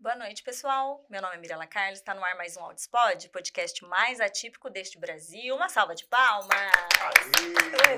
Boa noite, pessoal. Meu nome é Mirela Carlos, está no ar mais um Audispod, podcast mais atípico deste Brasil. Uma salva de palmas! Muito bem!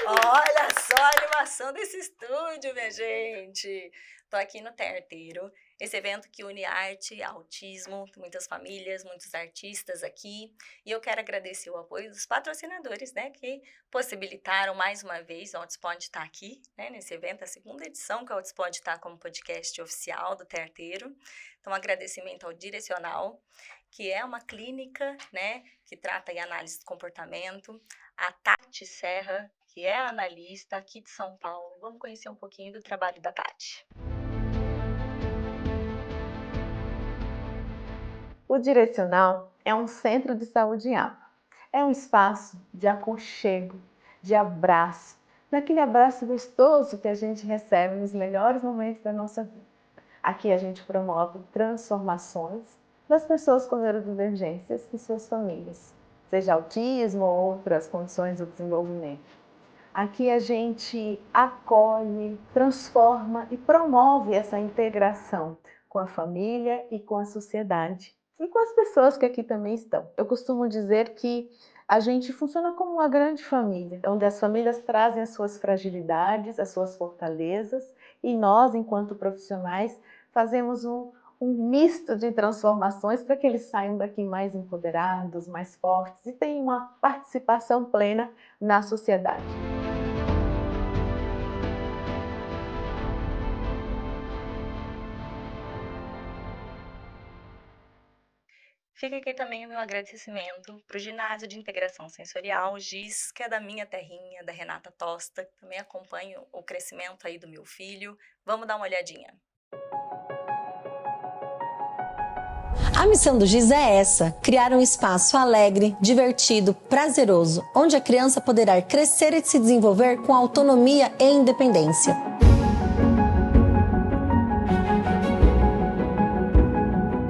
Olha só a animação desse estúdio, minha gente! Tô aqui no Terteiro, esse evento que une arte, autismo, muitas famílias, muitos artistas aqui. E eu quero agradecer o apoio dos patrocinadores, né, que possibilitaram mais uma vez o Audispod estar aqui, né, nesse evento, a segunda edição que o Audispod está como podcast oficial do Terteiro. Então, um agradecimento ao Direcional, que é uma clínica, né, que trata em análise do comportamento, a Tati Serra, que é analista aqui de São Paulo. Vamos conhecer um pouquinho do trabalho da Tati. O Direcional é um centro de saúde ampla. É um espaço de aconchego, de abraço, daquele abraço gostoso que a gente recebe nos melhores momentos da nossa vida. Aqui a gente promove transformações das pessoas com neurodivergências e suas famílias, seja autismo ou outras condições do desenvolvimento. Aqui a gente acolhe, transforma e promove essa integração com a família e com a sociedade e com as pessoas que aqui também estão. Eu costumo dizer que a gente funciona como uma grande família, onde as famílias trazem as suas fragilidades, as suas fortalezas e nós, enquanto profissionais, fazemos um misto de transformações para que eles saiam daqui mais empoderados, mais fortes e tenham uma participação plena na sociedade. Fica aqui também o meu agradecimento para o Ginásio de Integração Sensorial, GIS, que é da minha terrinha, da Renata Tosta, que também acompanho o crescimento aí do meu filho. Vamos dar uma olhadinha. A missão do GIS é essa: criar um espaço alegre, divertido, prazeroso, onde a criança poderá crescer e se desenvolver com autonomia e independência.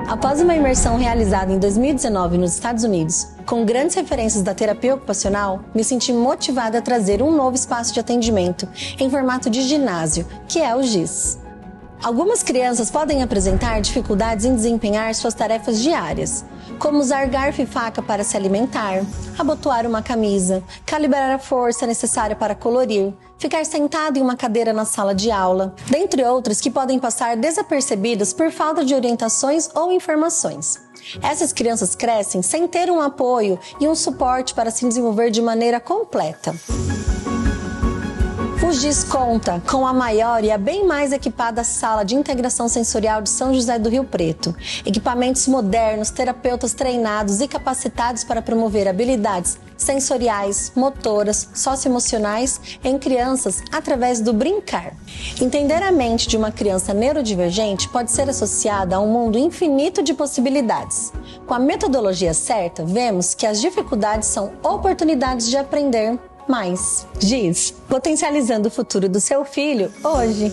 Após uma imersão realizada em 2019 nos Estados Unidos, com grandes referências da terapia ocupacional, me senti motivada a trazer um novo espaço de atendimento em formato de ginásio, que é o GIS. Algumas crianças podem apresentar dificuldades em desempenhar suas tarefas diárias, como usar garfo e faca para se alimentar, abotoar uma camisa, calibrar a força necessária para colorir, ficar sentado em uma cadeira na sala de aula, dentre outras que podem passar desapercebidas por falta de orientações ou informações. Essas crianças crescem sem ter um apoio e um suporte para se desenvolver de maneira completa. O GIS conta com a maior e a bem mais equipada sala de integração sensorial de São José do Rio Preto. Equipamentos modernos, terapeutas treinados e capacitados para promover habilidades sensoriais, motoras, socioemocionais em crianças através do brincar. Entender a mente de uma criança neurodivergente pode ser associada a um mundo infinito de possibilidades. Com a metodologia certa, vemos que as dificuldades são oportunidades de aprender mais. GIS, potencializando o futuro do seu filho hoje.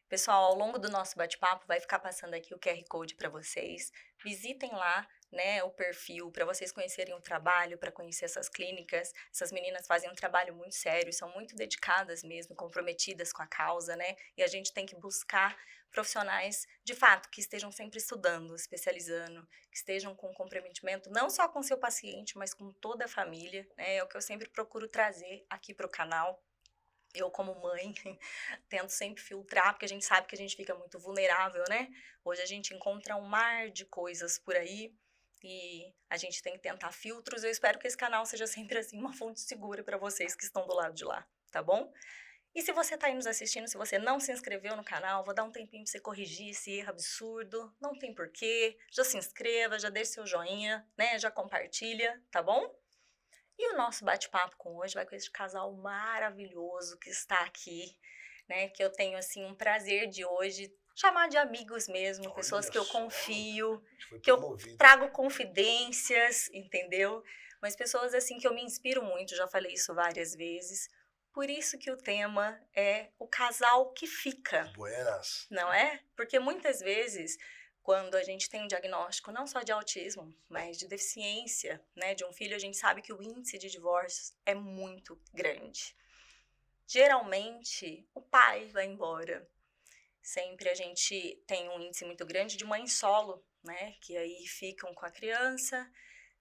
Pessoal, ao longo do nosso bate-papo vai ficar passando aqui o QR Code para vocês. Visitem lá, né, o perfil para vocês conhecerem o trabalho, para conhecer essas clínicas. Essas meninas fazem um trabalho muito sério, são muito dedicadas mesmo, comprometidas com a causa, né? E a gente tem que buscar profissionais, de fato, que estejam sempre estudando, especializando, que estejam com comprometimento não só com seu paciente, mas com toda a família, né? É o que eu sempre procuro trazer aqui para o canal. Eu, como mãe, tento sempre filtrar, porque a gente sabe que a gente fica muito vulnerável, né? Hoje a gente encontra um mar de coisas por aí e a gente tem que tentar filtros. Eu espero que esse canal seja sempre assim uma fonte segura para vocês que estão do lado de lá, tá bom? E se você tá aí nos assistindo, se você não se inscreveu no canal, vou dar um tempinho pra você corrigir esse erro absurdo. Não tem porquê. Já se inscreva, já deixe seu joinha, né? Já compartilha, tá bom? E o nosso bate-papo com hoje vai com esse casal maravilhoso que está aqui, né? Que eu tenho, assim, um prazer de hoje chamar de amigos mesmo, pessoas que eu confio, que eu trago confidências, entendeu? Mas pessoas, assim, que eu me inspiro muito, já falei isso várias vezes. Por isso que o tema é o casal que fica. Buenas. Não é? Porque muitas vezes, quando a gente tem um diagnóstico não só de autismo, mas de deficiência, né, de um filho, a gente sabe que o índice de divórcios é muito grande. Geralmente, o pai vai embora. Sempre a gente tem um índice muito grande de mães solo, né? Que aí ficam com a criança,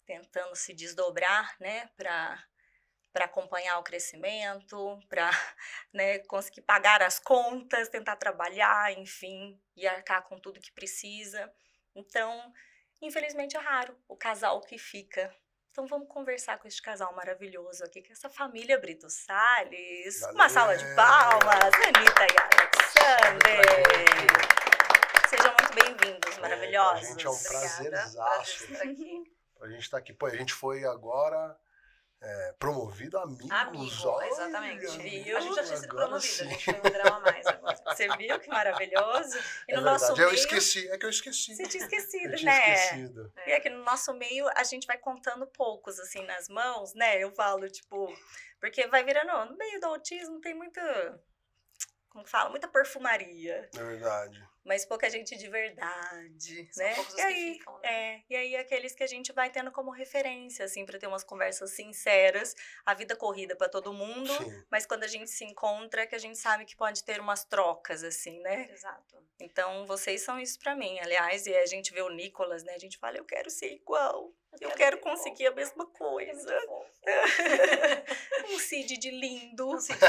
tentando se desdobrar, né? Para acompanhar o crescimento, para, né, conseguir pagar as contas, tentar trabalhar, enfim, e arcar com tudo que precisa. Então, infelizmente é raro o casal que fica. Então vamos conversar com este casal maravilhoso aqui, com essa família Brito Salles. Valeu. Uma salva de palmas, Anitta e Alexander. Sejam muito bem-vindos, maravilhosos. Pra gente é um prazerzaço. Pra gente estar aqui. Pô, a gente foi agora promovido a amigos. Olha, Exatamente. Viu? A gente já tinha sido Agora promovido, sim. a gente foi um grau a mais agora. Você viu que maravilhoso? E É no nosso verdade, eu meio... esqueci. É que eu esqueci. Você tinha esquecido, Eu tinha né? esquecido. E aqui no nosso meio, a gente vai contando poucos, assim, nas mãos, né? Eu falo, tipo... Porque vai virando... No meio do autismo tem muita... Como que fala? Muita perfumaria. É verdade. Mas pouca gente de verdade, São né? poucos os E que aí, ficam, né? e aí aqueles que a gente vai tendo como referência, assim, pra ter umas conversas sinceras. A vida corrida pra todo mundo. Sim. Mas quando a gente se encontra, que a gente sabe que pode ter umas trocas, assim, né? Exato. Então, vocês são isso pra mim, aliás, e a gente vê o Nicolas, né, a gente fala, eu quero ser igual, eu quero conseguir a mesma coisa. Um Cid de lindo. Um Cid de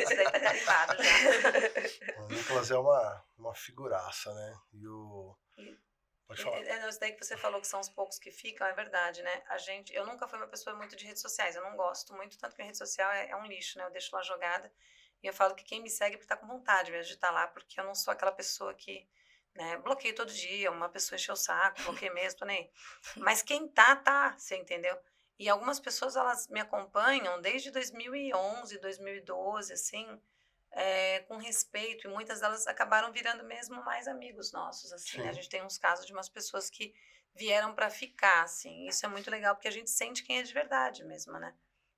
Esse daí tá carimbado já. O Nicolas é uma figuraça, né? Pode falar. Isso daí que você falou que são os poucos que ficam, é verdade, né? Eu nunca fui uma pessoa muito de redes sociais, eu não gosto muito, tanto que a rede social é um lixo, né? Eu deixo lá jogada e eu falo que quem me segue é porque tá com vontade mesmo de estar lá, porque eu não sou aquela pessoa que, né, bloqueio todo dia, uma pessoa encheu o saco, bloqueio mesmo, tô nem aí. Mas quem tá, você entendeu? E algumas pessoas, elas me acompanham desde 2011, 2012, assim, com respeito, e muitas delas acabaram virando mesmo mais amigos nossos, assim, né? A gente tem uns casos de umas pessoas que vieram para ficar, assim, isso é muito legal, porque a gente sente quem é de verdade mesmo, né?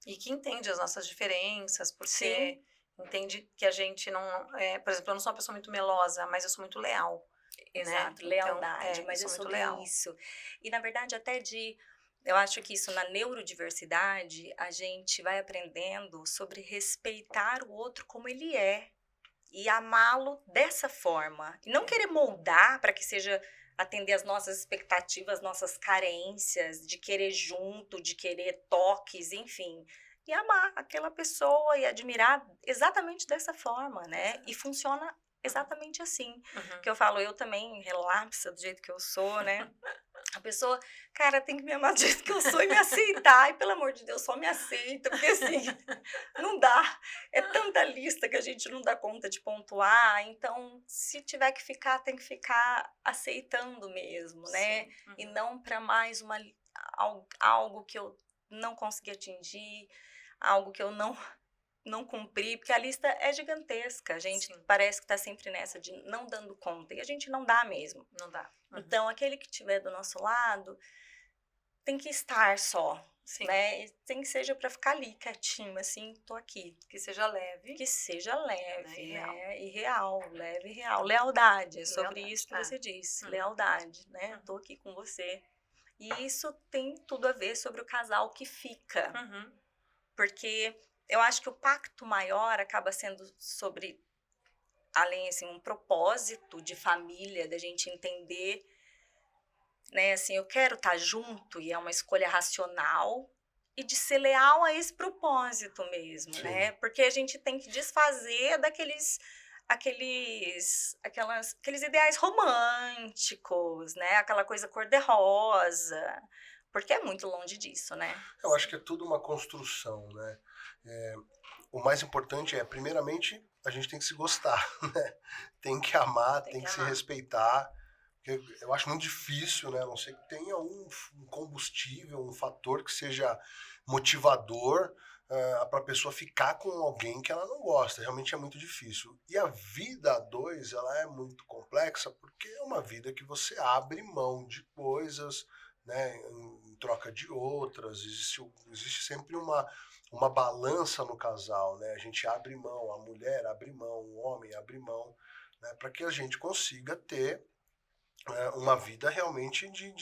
E que entende as nossas diferenças, porque Sim. entende que a gente não, por exemplo, eu não sou uma pessoa muito melosa, mas eu sou muito leal. Exato, Né? lealdade, Então, mas eu é sou muito sobre leal. isso. E, na verdade, eu acho que isso na neurodiversidade, a gente vai aprendendo sobre respeitar o outro como ele é e amá-lo dessa forma. E não querer moldar para que seja atender as nossas expectativas, nossas carências, de querer junto, de querer toques, enfim. E amar aquela pessoa e admirar exatamente dessa forma, né? E funciona exatamente assim. Uhum. Que eu falo, eu também relapsa do jeito que eu sou, né? A pessoa, cara, tem que me amar do jeito que eu sou e me aceitar. Ai, pelo amor de Deus, só me aceita. Porque assim, não dá. É tanta lista que a gente não dá conta de pontuar. Então, se tiver que ficar, tem que ficar aceitando mesmo, né? Sim. Uhum. E não para mais algo que eu não consegui atingir, algo que eu não cumpri, porque a lista é gigantesca. A gente Sim. parece que está sempre nessa de não dando conta, e a gente não dá mesmo. Não dá. Uhum. Então, aquele que estiver do nosso lado tem que estar só, Sim. né? E tem que seja para ficar ali, quietinho, assim, tô aqui. Que seja leve. Que seja leve, Né? né? E real, leve e real. Lealdade, é sobre Lealdade. isso que você disse. Uhum. Lealdade, né? Tô aqui com você. E isso tem tudo a ver sobre o casal que fica. Uhum. Porque eu acho que o pacto maior acaba sendo sobre, além, assim, um propósito de família, da gente entender, né, assim, eu quero estar junto, e é uma escolha racional, e de ser leal a esse propósito mesmo, Sim. né? Porque a gente tem que desfazer aqueles ideais românticos, né? Aquela coisa cor-de-rosa, porque é muito longe disso, né? Eu acho que é tudo uma construção, né? O mais importante é, primeiramente, a gente tem que se gostar, né? Tem que amar, tem que se respeitar. Porque eu acho muito difícil, né? A não sei que tenha um combustível, um fator que seja motivador para a pessoa ficar com alguém que ela não gosta. Realmente é muito difícil. E a vida a dois, ela é muito complexa porque é uma vida que você abre mão de coisas, né, em troca de outras. Existe sempre uma balança no casal, né? A gente abre mão, a mulher abre mão, o homem abre mão, né, para que a gente consiga ter uma vida realmente de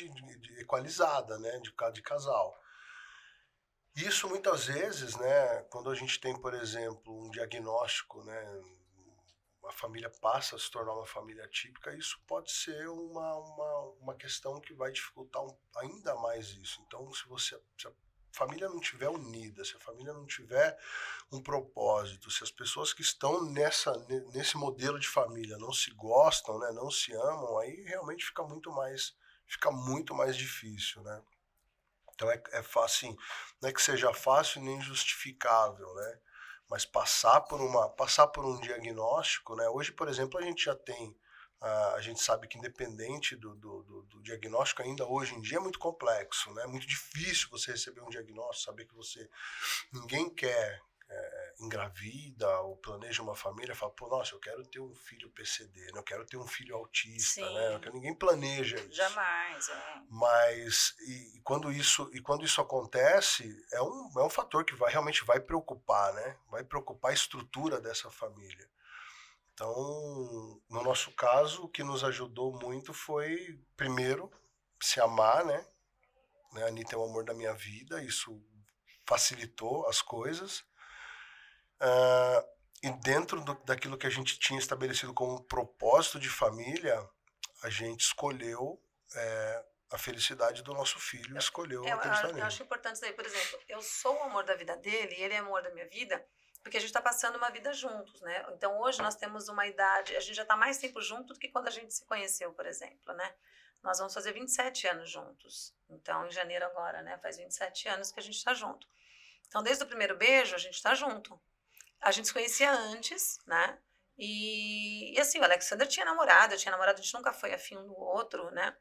equalizada, né, de casal. Isso muitas vezes, né, quando a gente tem, por exemplo, um diagnóstico, né, a família passa a se tornar uma família atípica, isso pode ser uma questão que vai dificultar ainda mais isso. Então, se a família não estiver unida, se a família não tiver um propósito, se as pessoas que estão nesse modelo de família não se gostam, né, não se amam, aí realmente fica muito mais difícil, né? Então é fácil, não é que seja fácil nem justificável, né? Mas passar por um diagnóstico, né? Hoje, por exemplo, a gente já tem, a gente sabe que independente do diagnóstico, ainda hoje em dia é muito complexo, né? É muito difícil você receber um diagnóstico, saber que ninguém quer engravida ou planeja uma família, fala, pô, nossa, eu quero ter um filho PCD, né? Eu quero ter um filho autista, Sim. né? Ninguém planeja isso. Jamais, Mas, quando isso acontece, é um fator que realmente vai preocupar, né? Vai preocupar a estrutura dessa família. Então, no nosso caso, o que nos ajudou muito foi, primeiro, se amar, né? A Anitta é o amor da minha vida, isso facilitou as coisas. E dentro daquilo que a gente tinha estabelecido como propósito de família, a gente escolheu a felicidade do nosso filho, escolheu acreditar nele. Eu acho importante isso daí. Por exemplo, eu sou o amor da vida dele e ele é o amor da minha vida, porque a gente está passando uma vida juntos, né? Então, hoje nós temos uma idade, a gente já está mais tempo junto do que quando a gente se conheceu, por exemplo, né? Nós vamos fazer 27 anos juntos. Então, em janeiro agora, né? Faz 27 anos que a gente está junto. Então, desde o primeiro beijo, a gente está junto. A gente se conhecia antes, né? E assim, o Alexander tinha namorado, eu tinha namorado, a gente nunca foi afim um do outro, né?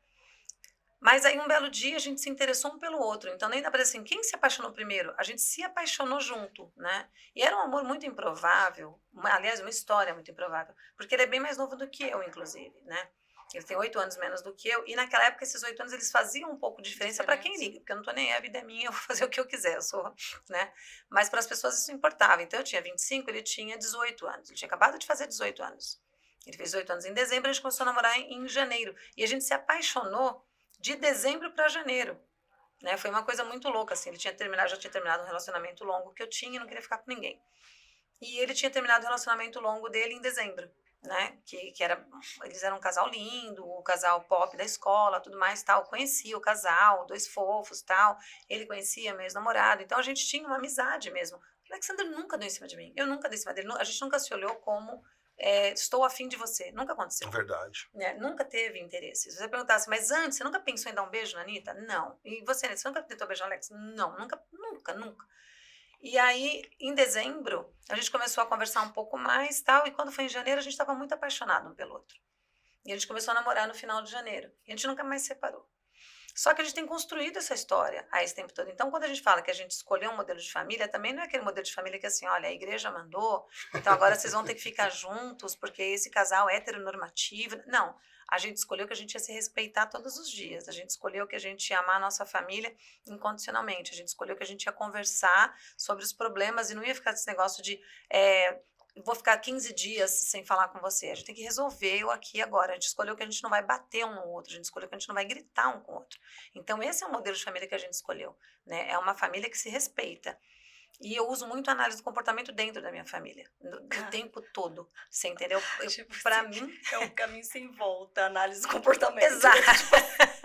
Mas aí um belo dia a gente se interessou um pelo outro. Então nem dá pra dizer assim, quem se apaixonou primeiro? A gente se apaixonou junto, né? E era um amor muito improvável, aliás, uma história muito improvável, porque ele é bem mais novo do que eu, inclusive, né? Ele tem 8 anos menos do que eu, e naquela época esses 8 anos eles faziam um pouco de diferença para quem liga, porque eu não tô nem aí, a vida é minha, eu vou fazer o que eu quiser, eu sou, né? Mas para as pessoas isso importava. Então eu tinha 25, ele tinha 18 anos, ele tinha acabado de fazer 18 anos. Ele fez 18 anos em dezembro, a gente começou a namorar em janeiro, e a gente se apaixonou de dezembro para janeiro, né? Foi uma coisa muito louca, assim, já tinha terminado um relacionamento longo que eu tinha e não queria ficar com ninguém. E ele tinha terminado o relacionamento longo dele em dezembro, né? Eles eram um casal lindo, o casal pop da escola, tudo mais, tal. Conhecia o casal, 2 fofos, tal. Ele conhecia meu ex-namorado, então a gente tinha uma amizade mesmo. O Alexander nunca deu em cima de mim, eu nunca dei em cima dele, a gente nunca se olhou como estou afim de você, nunca aconteceu. Verdade. Né? Nunca teve interesse. Se você perguntasse, mas antes, você nunca pensou em dar um beijo na Anitta? Não. E você nunca tentou beijar o Alex? Não, nunca. E aí, em dezembro, a gente começou a conversar um pouco mais, tal, e quando foi em janeiro, a gente estava muito apaixonado um pelo outro. E a gente começou a namorar no final de janeiro. E a gente nunca mais se separou. Só que a gente tem construído essa história a esse tempo todo. Então, quando a gente fala que a gente escolheu um modelo de família, também não é aquele modelo de família que é assim, olha, a igreja mandou, então agora vocês vão ter que ficar juntos, porque esse casal é heteronormativo. Não. A gente escolheu que a gente ia se respeitar todos os dias. A gente escolheu que a gente ia amar a nossa família incondicionalmente. A gente escolheu que a gente ia conversar sobre os problemas e não ia ficar esse negócio de vou ficar 15 dias sem falar com você. A gente tem que resolver o aqui e agora. A gente escolheu que a gente não vai bater um no outro. A gente escolheu que a gente não vai gritar um com o outro. Então, esse é o modelo de família que a gente escolheu, né? É uma família que se respeita. E eu uso muito análise do comportamento dentro da minha família, o tempo todo, você entendeu? Tipo, pra assim, mim... É um caminho sem volta, análise do comportamento. Exato.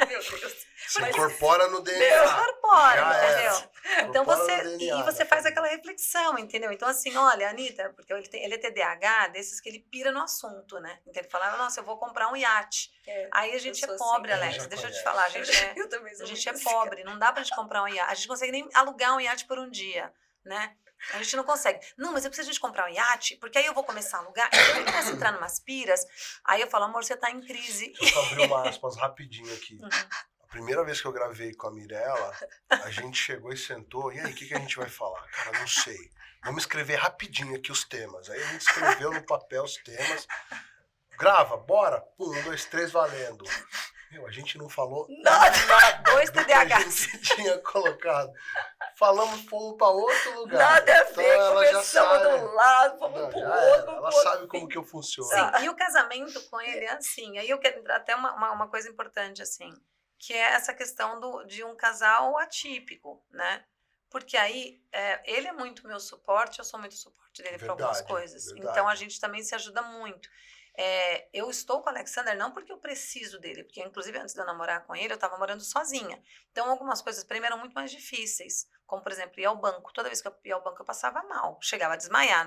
Meu Deus. Se incorpora no DNA. Incorpora, Já entendeu? Então Incorpora no DNA você da faz família. aquela reflexão, entendeu? Então assim, olha, Anitta, porque ele é TDAH, desses que ele pira no assunto, né? Então ele fala, nossa, eu vou comprar um iate. Aí a gente é pobre, assim. Alex, deixa eu te falar, Eu também sou a gente muito é assim. pobre, não dá pra gente comprar um iate, a gente não consegue nem alugar um iate por um dia, né? A gente não consegue. Não, mas eu preciso de comprar um iate, porque aí eu vou começar a alugar. Então ele começa a entrar numas piras, aí eu falo, amor, você tá em crise. Deixa eu abrir uma aspas rapidinho aqui. A primeira vez que eu gravei com a Mirella, a gente chegou e sentou, e aí, o que a gente vai falar? Cara, não sei. Vamos escrever rapidinho aqui os temas. Aí a gente escreveu no papel os temas. Grava, bora. 1, 2, 3, valendo. Meu, a gente não falou Nada. 2 do que TDAH. a gente tinha colocado. Falamos, fomos para outro lugar. Nada a ver, então, ela já começamos sabe. de um lado, vamos Não, pro já outro, era. pro Ela outro. sabe como que eu funciono. Sim, e o casamento com ele é assim. Aí eu quero entrar até uma coisa importante, assim, que é essa questão de um casal atípico, né? porque aí ele é muito meu suporte, eu sou muito suporte dele para algumas Verdade, coisas. verdade. Então a gente também se ajuda muito. Eu estou com o Alexander não porque eu preciso dele, porque inclusive antes de eu namorar com ele, eu estava morando sozinha. Então algumas coisas para mim eram muito mais difíceis, como por exemplo ir ao banco. Toda vez que eu ia ao banco eu passava mal, chegava a desmaiar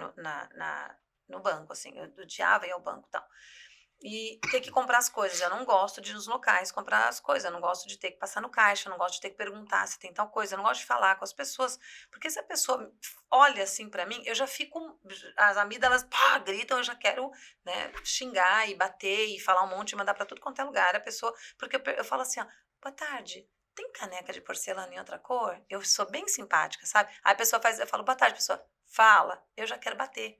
no banco, assim, eu odiava ir ao banco e tal. E ter que comprar as coisas. Eu não gosto de ir nos locais comprar as coisas. Eu não gosto de ter que passar no caixa. Eu não gosto de ter que perguntar se tem tal coisa. Eu não gosto de falar com as pessoas. Porque se a pessoa olha assim pra mim, eu já fico. As amígdalas gritam. Eu já quero, né, xingar e bater e falar um monte e mandar pra tudo quanto é lugar. A pessoa. Porque eu falo assim: ó, boa tarde. Tem caneca de porcelana em outra cor? Eu sou bem simpática, sabe? Aí a pessoa faz. Eu falo, boa tarde, pessoa. Fala. Eu já quero bater.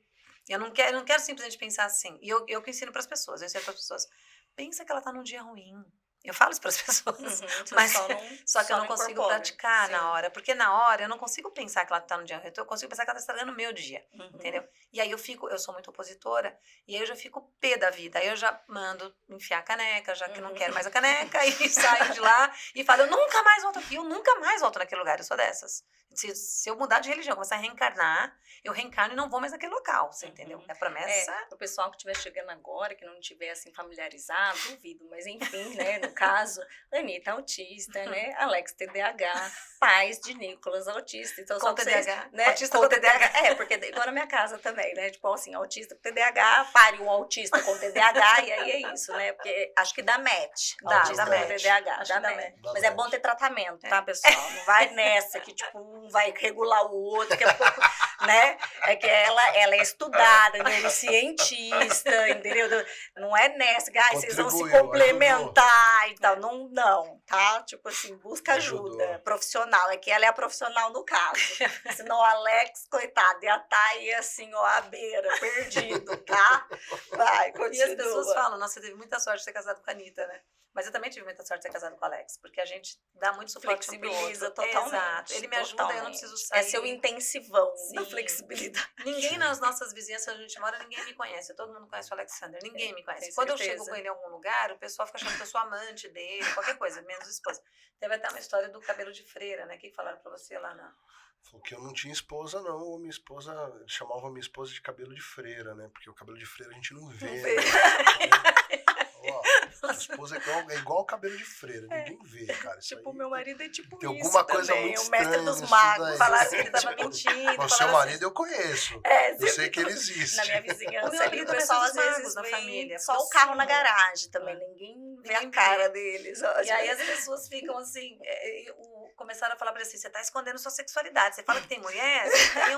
Eu não quero simplesmente pensar assim. E eu que ensino para as pessoas. Eu ensino para as pessoas. Pensa que ela tá num dia ruim. Eu falo isso para as pessoas. Mas só que eu não consigo praticar na hora. Porque na hora eu não consigo pensar que ela tá num dia ruim. Eu consigo pensar que ela tá estragando o meu dia. Entendeu? E aí eu sou muito opositora. E aí eu já fico pé da vida. Aí eu já mando enfiar a caneca, já que não quero mais a caneca. E saio de lá e falo, eu nunca mais volto aqui. Eu nunca mais volto naquele lugar. Eu sou dessas. Se eu mudar de religião, começar a reencarnar, eu reencarno e não vou mais naquele local, você entendeu? É promessa. O pessoal que estiver chegando agora, que não estiver assim familiarizado, duvido, mas enfim, né, no caso, Anitta autista, né, Alex TDAH, pais de Nicolas autista, então com só TDAH, vocês, né, autista com TDAH. porque igual na minha casa também, né, tipo assim, autista com TDAH, pare um autista com TDAH, e aí é isso, né, porque acho que dá match, autista dá com match. TDAH, Acho dá que dá match. match. Mas é bom ter tratamento, tá, pessoal? Não vai nessa que, tipo, um vai regular o outro, daqui a pouco, né? É que ela é estudada, né? Ele é cientista, entendeu? Não é nessa que vocês vão se complementar e tal. Não, tá? Tipo assim, busca ajuda profissional. É que ela é a profissional no caso. Senão o Alex, coitado, ia estar aí assim, ó, à beira, perdido, tá? Vai, continua. E as pessoas falam, nossa, você teve muita sorte de ser casado com a Anitta, né? Mas eu também tive muita sorte de ser casado com o Alex, porque a gente dá muito suporte flexibiliza um pro outro. totalmente. Exato. Ele me ajuda, eu não preciso sair. É seu intensivão Sim. da flexibilidade. Ninguém nas nossas vizinhanças, a gente mora, ninguém me conhece. Todo mundo conhece o Alexander, ninguém me conhece. Quando eu chego com ele em algum lugar, o pessoal fica achando que eu sou amante dele, qualquer coisa, menos esposa. Teve até uma história do cabelo de freira, né? O que falaram pra você lá na... Falou que eu não tinha esposa, não. Minha esposa, chamava minha esposa de cabelo de freira, né? Porque o cabelo de freira a gente não vê. Né? Ó, esposa é igual o cabelo de freira, ninguém vê, cara. Isso tipo, aí, meu marido é tipo tem isso alguma coisa também, muito o mestre estranha dos magos. daí. Falar assim, ele tava mentindo. O seu marido eu conheço. Eu sei que ele Na existe. minha vizinhança O meu ali, o marido é pessoal às mestre dos vezes magos na vê família, só porque o carro eu na sumo. garagem também, ninguém vê a Ninguém cara vê. deles. E aí as pessoas ficam assim, começaram a falar pra ele assim, você tá escondendo sua sexualidade, você fala que tem mulher, você tem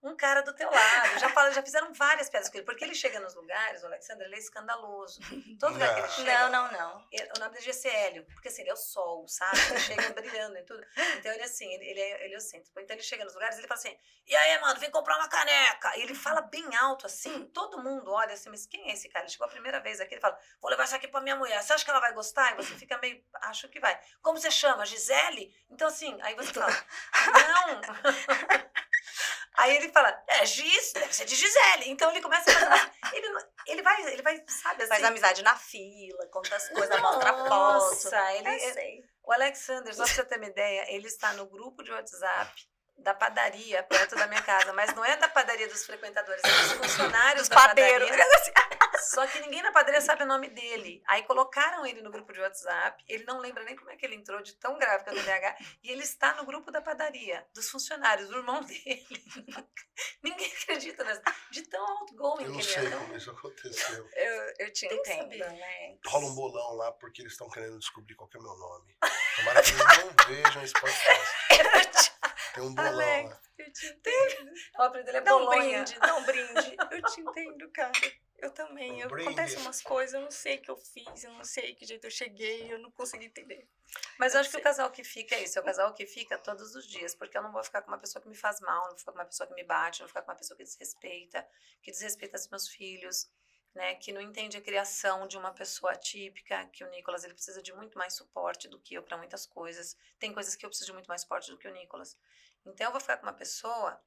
um cara do teu lado. Já fizeram várias piadas com ele, porque ele chega nos lugares, o Alexander, ele é escandaloso. Todo lugar que ele chega... Não. O nome dele é Hélio, porque assim, ele é o sol, sabe? Ele chega brilhando e tudo. Então ele assim, ele é excêntrico. Então ele chega nos lugares e ele fala assim, e aí, mano, vem comprar uma caneca. E ele fala bem alto assim, todo mundo olha assim, mas quem é esse cara? Ele chegou a primeira vez aqui, ele fala, vou levar isso aqui pra minha mulher, você acha que ela vai gostar? E você fica meio, acho que vai. Como você chama? Gisele? Então assim, aí você fala, não... Aí ele fala, Giz, deve ser de Gisele. Então ele começa a fazer... Ele vai, sabe assim... Faz amizade na fila, conta as coisas, mostra foto. Nossa, sei. O Alexander, só pra você ter uma ideia, ele está no grupo de WhatsApp da padaria perto da minha casa, mas não é da padaria dos frequentadores, é dos funcionários da padeiros. padaria. Só que ninguém na padaria sabe o nome dele. Aí colocaram ele no grupo de WhatsApp, ele não lembra nem como é que ele entrou, de tão grave que é o TDAH, e ele está no grupo da padaria, dos funcionários, do irmão dele. Ninguém acredita nessa, de tão outgoing Eu não que ele sei é. como isso aconteceu. Eu te Tem que entendo, saber. né? Rola um bolão lá porque eles estão querendo descobrir qual que é o meu nome. Tomara que eles não vejam esse podcast. Tem um bolão Alex, lá. eu te entendo. O apelido dele é Dá um Bolonha. brinde, dá um brinde. Eu te entendo, cara. Eu também. Um brinde. Acontece umas coisas, eu não sei o que eu fiz, eu não sei que jeito eu cheguei, eu não consegui entender. Mas eu acho que sei. o casal que fica é isso, é o casal que fica todos os dias, porque eu não vou ficar com uma pessoa que me faz mal, não vou ficar com uma pessoa que me bate, não vou ficar com uma pessoa que desrespeita os meus filhos, né, que não entende a criação de uma pessoa atípica, que o Nicolas ele precisa de muito mais suporte do que eu para muitas coisas. Tem coisas que eu preciso de muito mais suporte do que o Nicolas. Então eu vou ficar com uma pessoa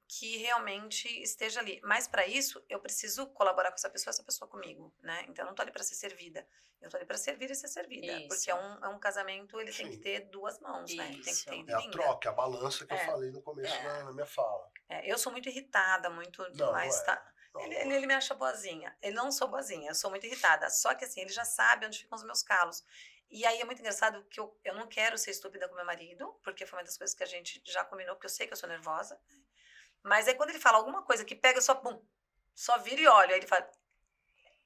que realmente esteja ali. Mas para isso, eu preciso colaborar com essa pessoa comigo, né? Então eu não tô ali para ser servida. Eu tô ali para servir e ser servida. Isso. Porque é um casamento, ele tem que Sim. ter duas mãos, né? Tem que Isso. ter É ida e a vinda. troca, é a balança que eu É, falei no começo é. na minha fala. Eu sou muito irritada, muito, Não, mas não é. tá. Não, Ele me acha boazinha. Eu não sou boazinha, eu sou muito irritada. Só que assim, ele já sabe onde ficam os meus calos. E aí é muito engraçado que eu não quero ser estúpida com meu marido, porque foi uma das coisas que a gente já combinou, porque eu sei que eu sou nervosa. Mas aí quando ele fala alguma coisa que pega, eu só, bum, só viro e olho. Aí ele fala,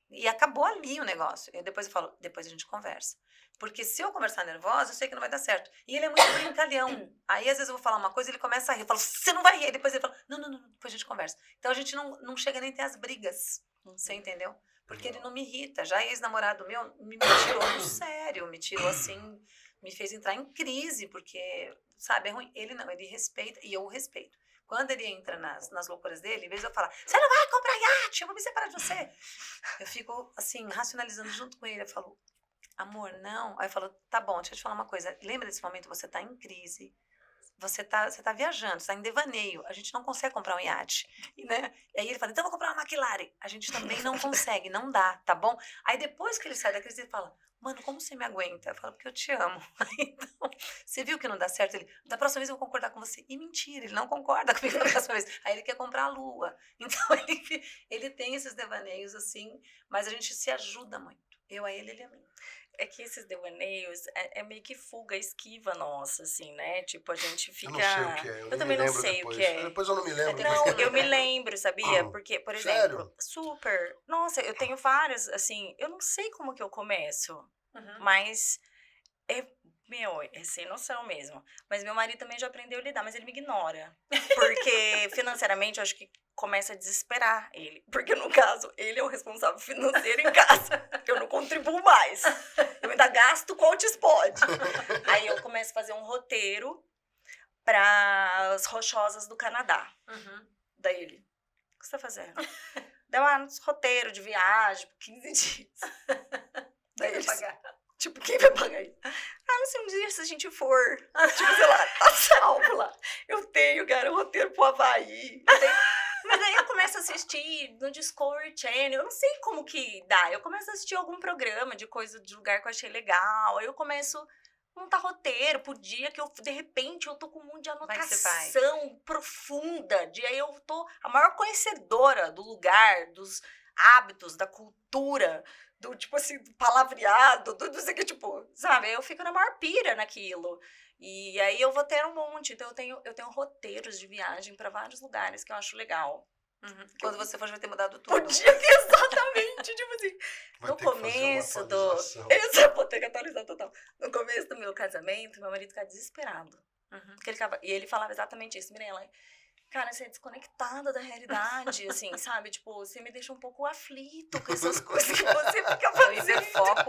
e acabou ali o negócio. E depois eu falo, depois a gente conversa. Porque se eu conversar nervosa, eu sei que não vai dar certo. E ele é muito brincalhão. Aí às vezes eu vou falar uma coisa e ele começa a rir. Eu falo, você não vai rir. Aí depois ele fala, não, depois a gente conversa. Então a gente não chega nem a ter as brigas. Você entendeu? Porque ele não me irrita. Já ex-namorado meu me tirou do sério. Me tirou assim, me fez entrar em crise. Porque, sabe, é ruim. Ele não, ele respeita e eu o respeito. Quando ele entra nas loucuras dele, em vez de eu falar, você não vai comprar iate, eu vou me separar de você. Eu fico, assim, racionalizando junto com ele. Eu falo, amor, não. Aí eu falo, tá bom, deixa eu te falar uma coisa. Lembra desse momento, você tá em crise. Você tá viajando, você tá em devaneio. A gente não consegue comprar um iate, né? E aí ele fala, então eu vou comprar uma McLaren. A gente também não consegue, não dá, tá bom? Aí depois que ele sai da crise, ele fala, mano, como você me aguenta? Eu falo, porque eu te amo. Então, você viu que não dá certo? Ele, da próxima vez eu vou concordar com você. E mentira, ele não concorda comigo da próxima vez. Aí ele quer comprar a lua. Então, ele tem esses devaneios, assim, mas a gente se ajuda muito. Eu a ele a mim. É que esses devaneios é meio que fuga, esquiva nossa, assim, né? Tipo, a gente fica... Eu não sei o que é. Eu me também não lembro sei depois. o que é. Depois eu não me lembro. Não, porque- eu me lembro, sabia? Porque, por exemplo, Sério? super... Nossa, eu tenho várias, assim... Eu não sei como que eu começo, Uhum. mas... Meu, é sem noção mesmo. Mas meu marido também já aprendeu a lidar, mas ele me ignora. Porque, financeiramente, eu acho que começa a desesperar ele. Porque, no caso, ele é o responsável financeiro em casa. Eu não contribuo mais. Eu ainda gasto quantos pode. Aí eu começo a fazer um roteiro para as rochosas do Canadá. Uhum. Daí ele, o que você tá fazendo? Deu um roteiro de viagem por 15 dias. Daí ele, tipo, quem vai pagar isso? Ah, não sei, um dia se a gente for, tipo, sei lá, tá salvo lá. Eu tenho, cara, um roteiro pro Havaí. Mas aí eu começo a assistir no Discovery Channel, eu não sei como que dá. Eu começo a assistir algum programa de coisa de lugar que eu achei legal. Aí eu começo a montar roteiro pro dia que eu, de repente, eu tô com um monte de Vai que você vai. anotação profunda. De aí eu tô a maior conhecedora do lugar, dos hábitos, da cultura, do, tipo assim, do palavreado, do não sei o que, tipo, sabe? Eu fico na maior pira naquilo. E aí eu vou ter um monte. Então eu tenho roteiros de viagem pra vários lugares que eu acho legal. Uhum. Quando você for, já vai ter mudado tudo. Podia ter exatamente, tipo assim. Vai No ter que fazer uma começo do. atualização. Exato, vou ter que atualizar total. No começo do meu casamento, meu marido ficava desesperado. Uhum. Porque e ele falava exatamente isso, Mirella. Cara, você é desconectada da realidade, assim, sabe? Tipo, você me deixa um pouco aflito com essas coisas que você fica fazendo.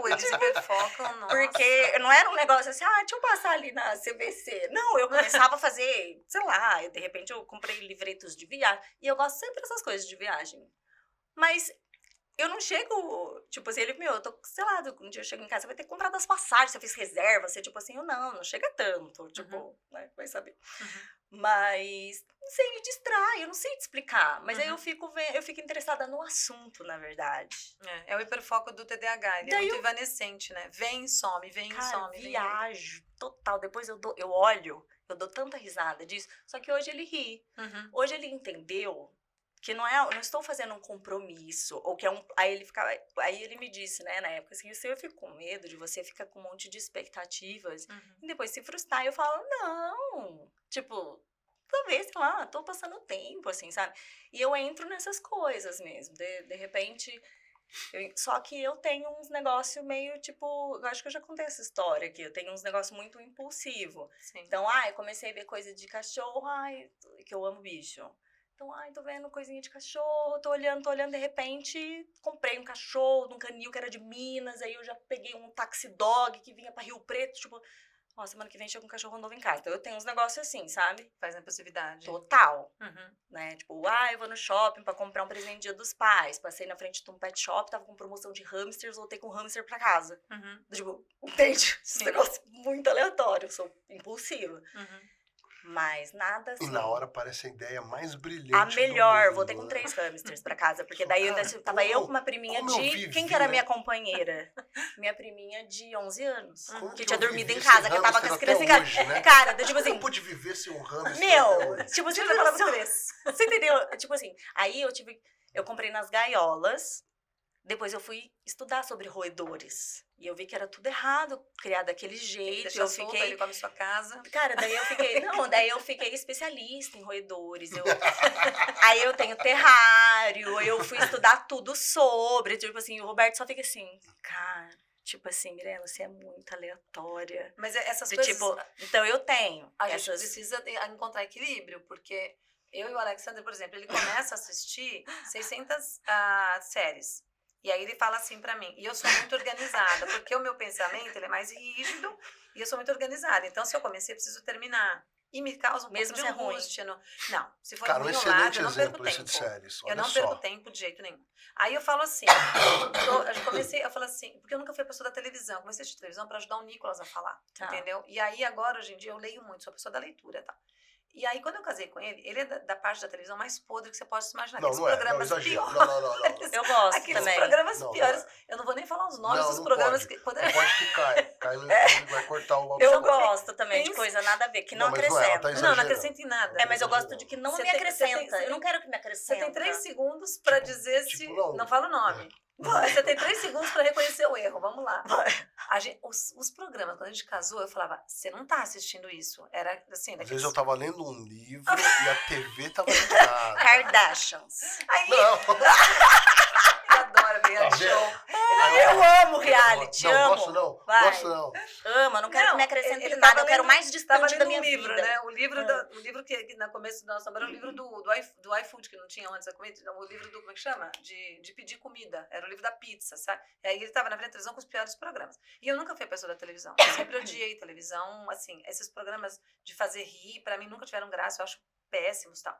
Eles hiperfocam, nossa. Porque não era um negócio assim, deixa eu passar ali na CVC. Não, eu começava a fazer, sei lá, de repente eu comprei livretos de viagem. E eu gosto sempre dessas coisas de viagem. Mas eu não chego, tipo assim, ele, eu tô, sei lá, um dia eu chego em casa, você vai ter que comprar das passagens, você fez reserva, você, tipo assim, eu não chega tanto, tipo, né, vai saber. Uhum. Mas, não sei, me distrai, eu não sei te explicar. Mas aí eu fico interessada no assunto, na verdade. É o hiperfoco do TDAH, ele é muito evanescente, né? Vem e some, vem e some. Viajo, total. Depois eu olho, eu dou tanta risada disso. Só que hoje ele ri. Uhum. Hoje ele entendeu que eu não estou fazendo um compromisso, ou que é um... Aí ele me disse, né, na época, assim, eu fico com medo de você ficar com um monte de expectativas, e depois se frustrar. Eu falo, não, tipo, talvez, sei lá, tô passando tempo, assim, sabe? E eu entro nessas coisas mesmo, de repente... Só que eu tenho uns negócios meio, tipo, eu acho que eu já contei essa história aqui, eu tenho uns negócios muito impulsivo. Sim. Então, eu comecei a ver coisa de cachorro, que eu amo bicho. Então, tô vendo coisinha de cachorro, tô olhando, de repente, comprei um cachorro, um canil que era de Minas, aí eu já peguei um taxi dog que vinha pra Rio Preto, tipo, semana que vem chega um cachorro novo em casa. Então, eu tenho uns negócios assim, sabe? Faz a impulsividade. Total. Uhum. Né? Tipo, eu vou no shopping pra comprar um presente Dia dos Pais, passei na frente de um pet shop, tava com promoção de hamsters, voltei com um hamster pra casa. Uhum. Tipo, entende? Esse negócio muito aleatório, eu sou impulsiva. Uhum. Mas nada assim. E na hora parece a ideia mais A brilhante melhor, do mundo, voltei com né? 3 hamsters pra casa, porque daí Cara, tava eu como- com uma priminha como eu de... vivi, Quem que era né? minha companheira? Minha priminha de 11 anos, Como que que tinha eu dormido em vivi casa, sem que eu tava com hamster as até crianças em casa. hoje, né? Cara, tipo Como assim, eu pude viver sem um hamster até meu, hoje? tipo, Você você já falava falava três. Você entendeu? Tipo assim, aí eu comprei nas gaiolas, depois eu fui estudar sobre roedores. E eu vi que era tudo errado, criar daquele Tem que jeito. deixar Eu solto, fiquei. ele come sua casa. Cara, daí eu fiquei especialista em roedores. Aí eu tenho terrário, eu fui estudar tudo sobre. Tipo assim, o Roberto só fica assim, cara, tipo assim, Mirella, você é muito aleatória. Mas essas De, coisas, tipo, então eu tenho a gente essas. precisa encontrar equilíbrio, porque eu e o Alexander, por exemplo, ele começa a assistir 600 séries. E aí ele fala assim pra mim, e eu sou muito organizada, porque o meu pensamento ele é mais rígido e eu sou muito organizada. Então, se eu comecei, eu preciso terminar. E me causa um Mesmo pouco de se é ruim. angústia. Não, se for Cara, um ruim ou nada, excelente eu não perco exemplo esse tempo. de séries. Eu Olha não perco só. tempo de jeito nenhum. Aí eu falo assim, eu comecei a falar assim, porque eu nunca fui pessoa da televisão, eu comecei a assistir televisão pra ajudar o Nicolas a falar, Tá. entendeu? E aí agora, hoje em dia, eu leio muito, sou pessoa da leitura, tá? E aí, quando eu casei com ele é da parte da televisão mais podre que você pode se imaginar. Não, Aqueles não é. Não, programas exagero. piores. Não. Eu gosto Aqueles também. programas Não, piores. não é. Eu não vou nem falar os nomes Não, dos não programas pode. que... Quando... Não pode que cai. Cai no YouTube, vai cortar o Eu áudio. gosto também de Pensa- coisa nada a ver, que não Não, mas não é, ela tá acrescenta. Não, não exagerando. acrescenta em nada. É, mas eu gosto de que não Você me tem- você tem- acrescenta. você Eu não tem- quero que me Você acrescenta. tem 3 segundos pra dizer se... tipo, não. fala o nome. Mas você tem 3 segundos pra reconhecer o erro. Vamos lá. Os programas, quando a gente casou, eu falava, você não tá assistindo isso. Era assim, Às daqueles... vezes eu tava lendo um livro e a TV tava ligada. Kardashians. Aí, Não. eu adoro reality Tá vendo? show. Eu amo reality, Não, amo. gosto não. Vai. Gosto não. Amo, não quero Não, que me acrescente ele nada, tava eu quero lendo- mais Tava distante da lendo minha um livro, vida. né? O livro que no começo do nosso namoro era o livro do iFood, que não tinha antes a comida. O livro do, como é que chama? De pedir comida. Era o livro da pizza, sabe? E aí ele tava na frente da televisão com os piores programas. E eu nunca fui a pessoa da televisão. Eu sempre odiei televisão. Assim, esses programas de fazer rir, pra mim nunca tiveram graça. Eu acho péssimos e tal.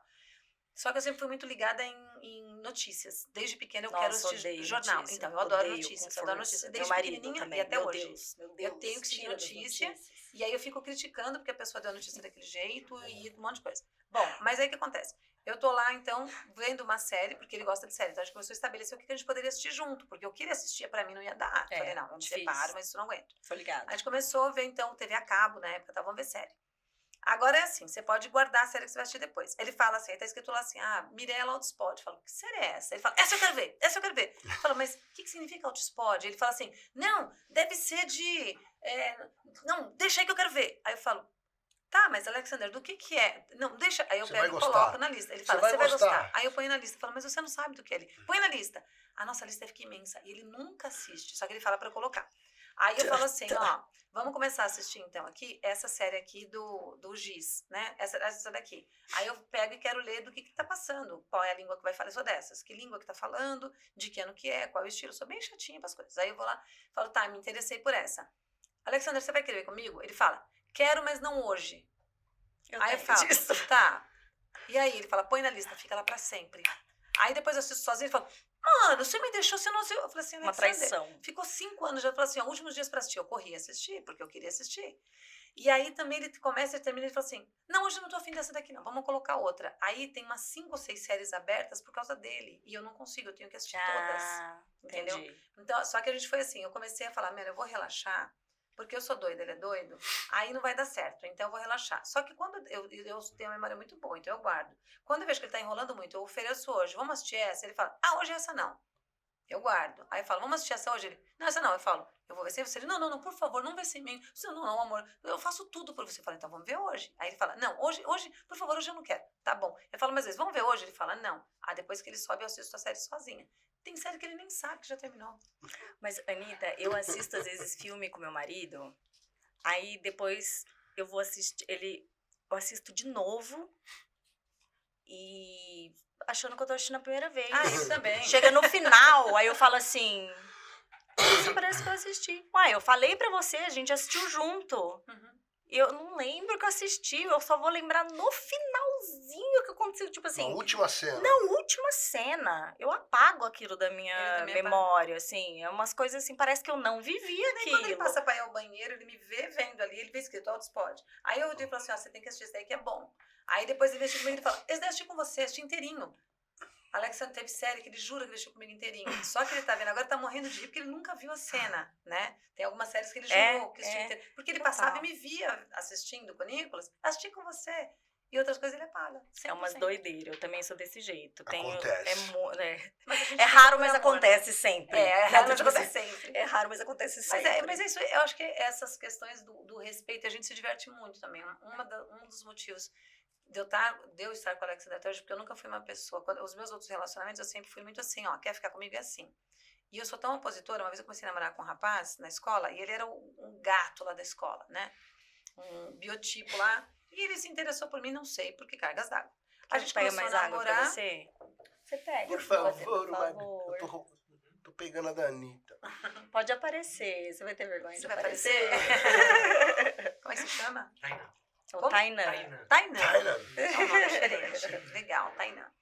Só que eu sempre fui muito ligada em notícias. Desde pequena eu quero Nossa, assistir odeio jornal. notícia. Então, eu adoro Odeio notícias. com Eu adoro força. notícias. Meu Desde marido pequenininha também. e até Meu hoje. Deus, meu Eu Deus, tenho que assistir tira das notícia. notícias. E aí eu fico criticando porque a pessoa deu a notícia daquele jeito e um monte de coisa. Bom, mas aí o que acontece? Eu tô lá, então, vendo uma série, porque ele gosta de série. Então a gente começou a estabelecer o que a gente poderia assistir junto. Porque eu queria assistir, pra mim não ia dar. É, Falei, não, eu me difícil. separo, mas isso eu não aguento. Tô ligada. A gente começou a ver, então, TV a cabo na época, tá? Vamos ver série. Agora é assim, você pode guardar a série que você vai assistir depois. Ele fala assim, aí tá escrito lá assim, Mirella Outspot. Eu falo, que série é essa? Ele fala, essa eu quero ver, essa eu quero ver. Eu falo, mas o que significa Outspot? Ele fala assim, não, deve ser de... não, deixa aí que eu quero ver. Aí eu falo, tá, mas Alexander, do que é? Não, deixa. Aí eu Você pego vai e gostar. coloco na lista. Ele fala, Você você vai vai gostar. gostar. Aí eu ponho na lista. Eu falo, mas você não sabe do que é ele. Põe na lista. A nossa lista fica imensa. E ele nunca assiste, só que ele fala pra eu colocar. Aí eu falo assim, ó, vamos começar a assistir então aqui, essa série aqui do Giz, né? Essa daqui. Aí eu pego e quero ler do que tá passando. Qual é a língua que vai falar? Eu sou dessas. Que língua que tá falando? De que ano que é? Qual é o estilo? Eu sou bem chatinha pras coisas. Aí eu vou lá, falo, tá, me interessei por essa. Alexander, você vai querer ver comigo? Ele fala, quero, mas não hoje. Aí eu falo, tá. E aí ele fala, põe na lista, fica lá pra sempre. Aí depois eu assisto sozinho e falo, mano, você me deixou, você não... Eu falei assim, Uma Alexander, traição. ficou 5 anos, já falou assim, ó, últimos dias pra assistir. Eu corri assistir, porque eu queria assistir. E aí também ele começa e termina e fala assim, não, hoje eu não tô afim dessa daqui não, vamos colocar outra. Aí tem umas 5 ou 6 séries abertas por causa dele. E eu não consigo, eu tenho que assistir todas. Entendeu? Entendi. Então, só que a gente foi assim, eu comecei a falar, eu vou relaxar, porque eu sou doida, ele é doido, aí não vai dar certo, então eu vou relaxar. Só que quando eu tenho uma memória muito boa, então eu guardo. Quando eu vejo que ele tá enrolando muito, eu ofereço hoje, vamos assistir essa? Ele fala, hoje essa não. Eu guardo. Aí eu falo, vamos assistir essa hoje? Ele, não, essa não. Eu falo, eu vou ver sem você. Ele, não, por favor, não vê sem mim. Eu, não, amor, eu faço tudo por você. Eu falo, então vamos ver hoje. Aí ele fala, não, hoje, por favor, hoje eu não quero. Tá bom. Eu falo, mas vamos ver hoje? Ele fala, não. Aí depois que ele sobe, eu assisto a série sozinha. Tem série que ele nem sabe que já terminou. Mas, Anitta, eu assisto às vezes filme com meu marido, aí depois eu vou assistir, eu assisto de novo e achando que eu tô assistindo a primeira vez. Eu também. Chega no final, aí eu falo assim, isso parece que eu assisti. Uai, eu falei pra você, a gente assistiu junto. Uhum. E eu não lembro que eu assisti, eu só vou lembrar no finalzinho igualzinho que aconteceu, tipo assim. Na última cena. Na última cena. Eu apago aquilo da Ele minha também memória, assim. É umas coisas assim, parece que eu não vivi Daí, quando ele aquilo. passa pra ir ao banheiro, ele me vê vendo ali, ele vê escrito Autospot. Aí eu digo assim, ó, você tem que assistir esse daí que é bom. Aí depois ele vê comigo e ele fala, esse daí eu assisti com você, assisti inteirinho. Alexandre teve série que ele jura que ele assistiu comigo inteirinho. Só que ele tá vendo agora, tá morrendo de rir, porque ele nunca viu a cena, né? Tem algumas séries que ele jurou que assistiu inteirinho. Porque ele passava e me via assistindo com o Nicolas, assisti com você. E outras coisas ele apaga. É umas 100%. doideiras, eu também sou desse jeito. Acontece. Mas a gente É fica raro, por mas amor. acontece sempre. É Né? raro, mas Tipo assim, acontece sempre. É raro, mas acontece Mas, sempre. mas é isso, eu acho que essas questões do respeito, a gente se diverte muito também. Um dos motivos de eu estar com a Alexa até hoje, porque eu nunca fui uma pessoa. Os meus outros relacionamentos, eu sempre fui muito assim, ó, quer ficar comigo é assim. E eu sou tão opositora, uma vez eu comecei a namorar com um rapaz na escola, e ele era um gato lá da escola, né? Um biotipo lá, e ele se interessou por mim, não sei, por que cargas d'água. A gente pega começou mais a água pra namorar. você? Você pega, Por fazer, favor, por favor. eu tô pegando a da Anitta. Pode aparecer, você vai ter vergonha Você de vai aparecer. Como é que se chama? Tainá. O Tainan. Tainá. Tainá. Tainá. É um nome diferente. Legal, Tainá.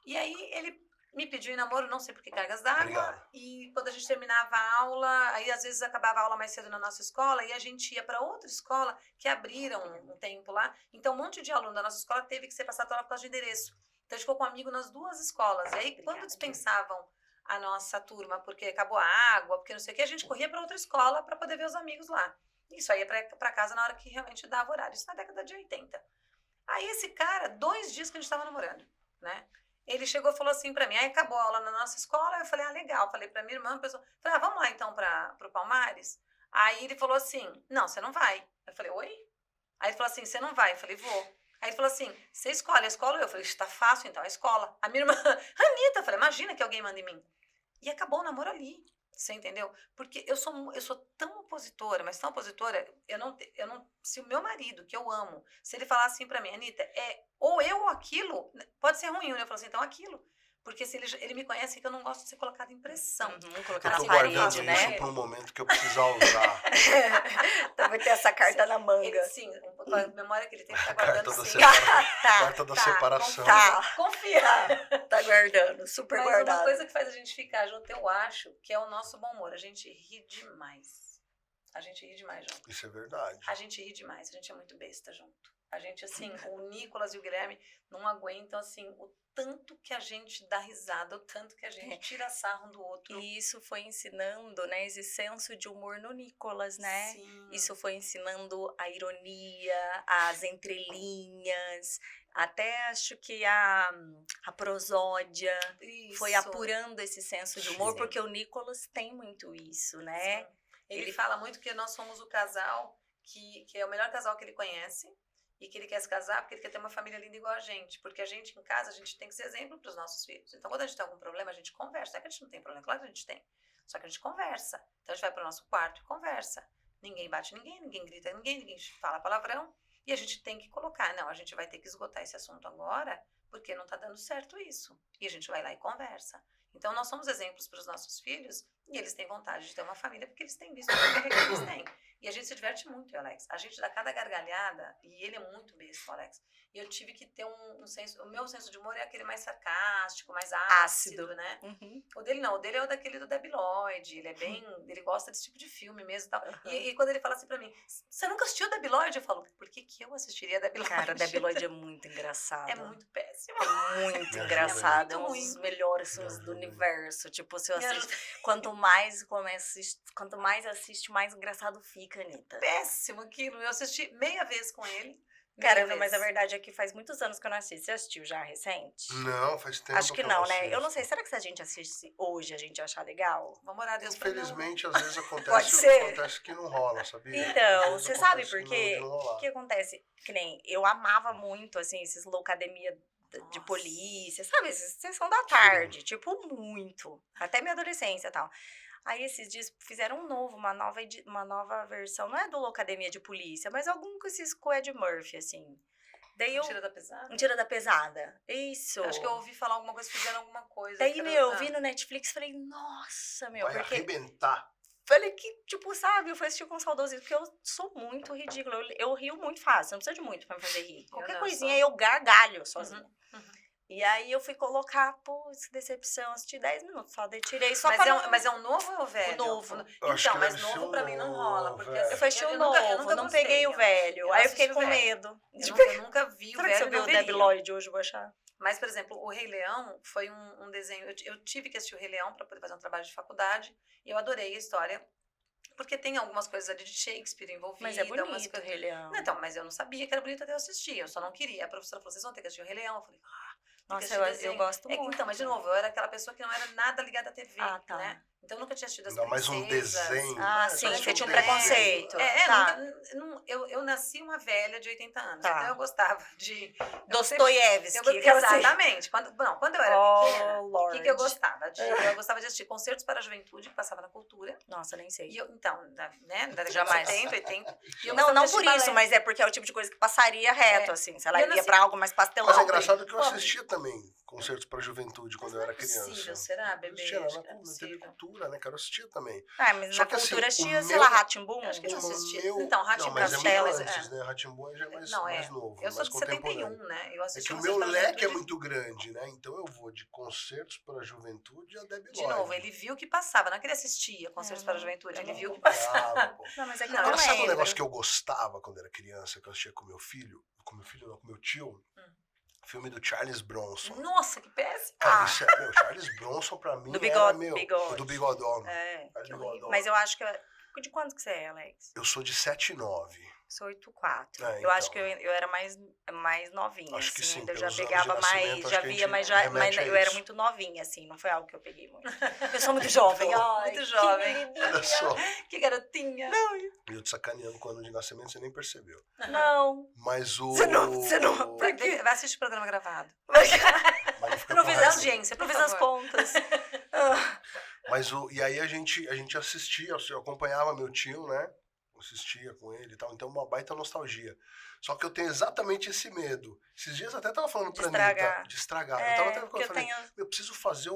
E aí ele me pediu em namoro, não sei por que cargas d'água. Obrigado. E quando a gente terminava a aula, aí às vezes acabava a aula mais cedo na nossa escola e a gente ia para outra escola que abriram um tempo lá. Então um monte de aluno da nossa escola teve que ser passado lá por causa de endereço. Então a gente ficou com um amigo nas duas escolas. E aí quando dispensavam a nossa turma porque acabou a água, porque não sei o que, a gente corria para outra escola para poder ver os amigos lá. Isso aí ia para casa na hora que realmente dava horário. Isso na década de 80. Aí esse cara, 2 dias que a gente estava namorando, né? Ele chegou e falou assim pra mim, aí acabou a aula na nossa escola, eu falei, legal. Falei pra minha irmã, a pessoa, falei, vamos lá então pro Palmares? Aí ele falou assim, não, você não vai. Eu falei, oi? Aí ele falou assim, você não vai? Eu falei, vou. Aí ele falou assim, você escolhe a escola ou eu? Eu falei, está fácil então, a escola. A minha irmã, Anitta, eu falei, imagina que alguém manda em mim. E acabou o namoro ali. Você entendeu? Porque eu sou tão opositora, mas tão opositora, eu não, se o meu marido, que eu amo, se ele falar assim pra mim, Anitta, ou eu ou aquilo, pode ser ruim, né? Eu falo assim, então aquilo. Porque se ele me conhece que eu não gosto de ser colocada em pressão. Colocar Eu na tô parede, guardando né? isso para um momento que eu precisar usar. Então vai ter essa carta na manga. Ele, sim, a memória que ele tem que estar guardando, Carta da, sim. Carta da separação. Confia. Tá guardando, super Mas guardado. uma coisa que faz a gente ficar junto, eu acho, que é o nosso bom humor. A gente ri demais. A gente ri demais junto. Isso é verdade. A gente ri demais, a gente é muito besta junto. A gente, assim, o Nicolas e o Guilherme não aguentam, assim, o tanto que a gente dá risada, o tanto que a gente tira sarro um do outro. E isso foi ensinando, né, esse senso de humor no Nicolas, né? Sim. Isso foi ensinando a ironia, as entrelinhas, até acho que a prosódia foi Isso. apurando esse senso de humor, Sim. porque o Nicolas tem muito isso, né? Sim. Ele fala muito que nós somos o casal que é o melhor casal que ele conhece e que ele quer se casar porque ele quer ter uma família linda igual a gente. Porque a gente, em casa, a gente tem que ser exemplo para os nossos filhos. Então, quando a gente tem algum problema, a gente conversa. Não é que a gente não tem problema, claro que a gente tem. Só que a gente conversa. Então, a gente vai para o nosso quarto e conversa. Ninguém bate ninguém, ninguém grita ninguém fala palavrão. E a gente tem que colocar, não, a gente vai ter que esgotar esse assunto agora porque não está dando certo isso. E a gente vai lá e conversa. Então, nós somos exemplos para os nossos filhos e eles têm vontade de ter uma família porque eles têm visto a família que eles têm. E a gente se diverte muito, Alex. A gente dá cada gargalhada e ele é muito besta, Alex. E eu tive que ter um senso... O meu senso de humor é aquele mais sarcástico, mais ácido, né? Uhum. O dele não. O dele é o daquele do Debi Lloyd. Ele é bem... Ele gosta desse tipo de filme mesmo e tal. E quando ele fala assim pra mim, você nunca assistiu o Debi Lloyd? Eu falo, por que eu assistiria Debi Lloyd? Cara, Debi Lloyd é muito engraçado. É muito péssimo. É muito Me engraçado. É ajuda. um dos melhores filmes do ajuda. universo. Tipo, se eu Me assisto, ajuda. quanto mais assiste, mais engraçado fica, Anitta. Péssimo aquilo. Eu assisti meia vez com ele. Cara, meia mas a vez. verdade é que faz muitos anos que eu não assisto. Você assistiu já recente? Não, faz tempo Acho que eu não, né? assisto. Eu não sei. Será que se a gente assiste hoje, a gente ia achar legal? Vamos orar a Deus pra não. Infelizmente, às vezes Pode ser. acontece que não rola, sabia? Então, Às você vezes sabe acontece por que quê? não O rolar. que acontece? Que nem eu amava muito, assim, esses loucademia de Nossa. polícia, sabe? Esses sessão da tarde, tipo, muito. Até minha adolescência e tal. Aí esses dias fizeram uma nova versão, não é do Loucademia de Polícia, mas algum com esses com o Ed Murphy, assim. Daí eu... Tira da pesada? Um Tira da Pesada. Isso. Acho que eu ouvi falar alguma coisa, fizeram alguma coisa. Daí, que era- meu, eu vi no Netflix e falei, nossa, meu, Vai porque arrebentar. falei que, tipo, sabe, eu fui assistir com saudosismo, porque eu sou muito ridícula, eu rio muito fácil, não precisa de muito pra me fazer rir. Qualquer não, coisinha só- eu gargalho sozinha. Uhum. E aí eu fui colocar, putz, que decepção, assisti 10 minutos só, daí tirei só Mas pra é, não... mas é um novo ou é o velho? novo. Eu acho Então, que mas deve ser novo o pra mim não rola. Porque novo, assim, Eu fui assistir o eu novo, nunca não gostei, peguei o velho. eu Aí eu assisti fiquei o com velho. medo. Eu nunca vi o Será que se velho, eu ver não o Debi veria. Lloyd hoje, eu vou achar? Mas, por exemplo, o Rei Leão foi um desenho... Eu tive que assistir o Rei Leão para poder fazer um trabalho de faculdade. E eu adorei a história. Porque tem algumas coisas ali de Shakespeare envolvidas. Mas é umas bonito o coisas- Rei Leão. Não, então, mas eu não sabia que era bonito até eu assistir. Eu só não queria. A professora falou, vocês vão ter que assistir o Rei Leão. Eu falei, tem que Nossa, assistir eu desenho. gosto É que, muito. então, mas de novo, eu era aquela pessoa que não era nada ligada à TV, Ah, tá. né? Então eu nunca tinha assistido as Ainda mais um princesas. desenho. Ah, né? sim, Só você tinha um desenho. preconceito. Tá. Eu nasci uma velha de 80 anos, Tá. então eu gostava de... Dostoiévski. Exatamente. Quando eu era pequena, Oh, o Lord. que eu gostava? Eu gostava de assistir Concertos para a Juventude, que passava na Cultura. Nossa, nem sei. E eu, então, da década de Jamais. 70, 80. E eu Não, gostava não de por assistir isso, balé. mas é porque é o tipo de coisa que passaria reto, É. assim. Se ela E eu ia nasci- pra algo mais pastelão. Mas é engraçado que eu Pô. assistia também Concertos para a Juventude quando eu era criança. Possível, será, bebê? Assistia Acho na, que é na TV possível. Cultura, né? Que eu assistia também. Ah, mas Só na que, assim, cultura o tinha, sei meu- lá, Rá-Tim-Bum. Acho que eu não O assisti. meu- Então, Rá-Tim-Bum, Não, mas é muito Castelas, antes, né? Rá-Tim-Bum já é mais, Não, mais novo, Eu sou mais de 71, contemporâneo. né? Eu É assisti que o Concertos meu para a leque é Juventude. muito grande, né? Então eu vou de Concertos para a Juventude a Debi De Lloyd. novo, ele viu que passava, não é que ele assistia Concertos para a Juventude, eu ele não viu que acompanhava, passava. pô. Não, mas é que Não, eu não Agora, sabe um lembro. negócio que eu gostava quando era criança, que eu assistia com meu filho? Com meu filho não, com meu tio? Filme do Charles Bronson. Nossa, que péssimo. Cara, isso é, meu, Charles Bronson pra mim Do era, bigode, meu, bigode. o do bigodão. É, Charles que horrível. Bigodão. Mas eu acho que... De quanto que você é, Alex? Eu sou de 7'9". Sou 8'4". É, Eu acho então. que eu era mais novinha, Acho que assim. sim, Ainda eu já pelos anos pegava de mais, nascimento, já acho que a via, gente mas já remete a eu era isso. muito novinha, assim. Não foi algo que eu peguei muito. Eu sou muito jovem. Ai, Muito jovem. Que menininha. Olha só. Que garotinha. E eu te sacaneando com o ano de nascimento, você nem percebeu. Não. Mas o... Você não- Vai assistir o programa gravado. Mas não fica Não com fiz Da raiva. audiência, por Não fiz as favor. contas. Mas o... E aí a gente assistia, eu acompanhava meu tio, né? Assistia com ele e tal. Então uma baita nostalgia. Só que eu tenho exatamente esse medo. Esses dias eu até tava falando De pra estragar. Anitta. De estragar. É, eu tava até porque eu falando, tenho eu preciso fazer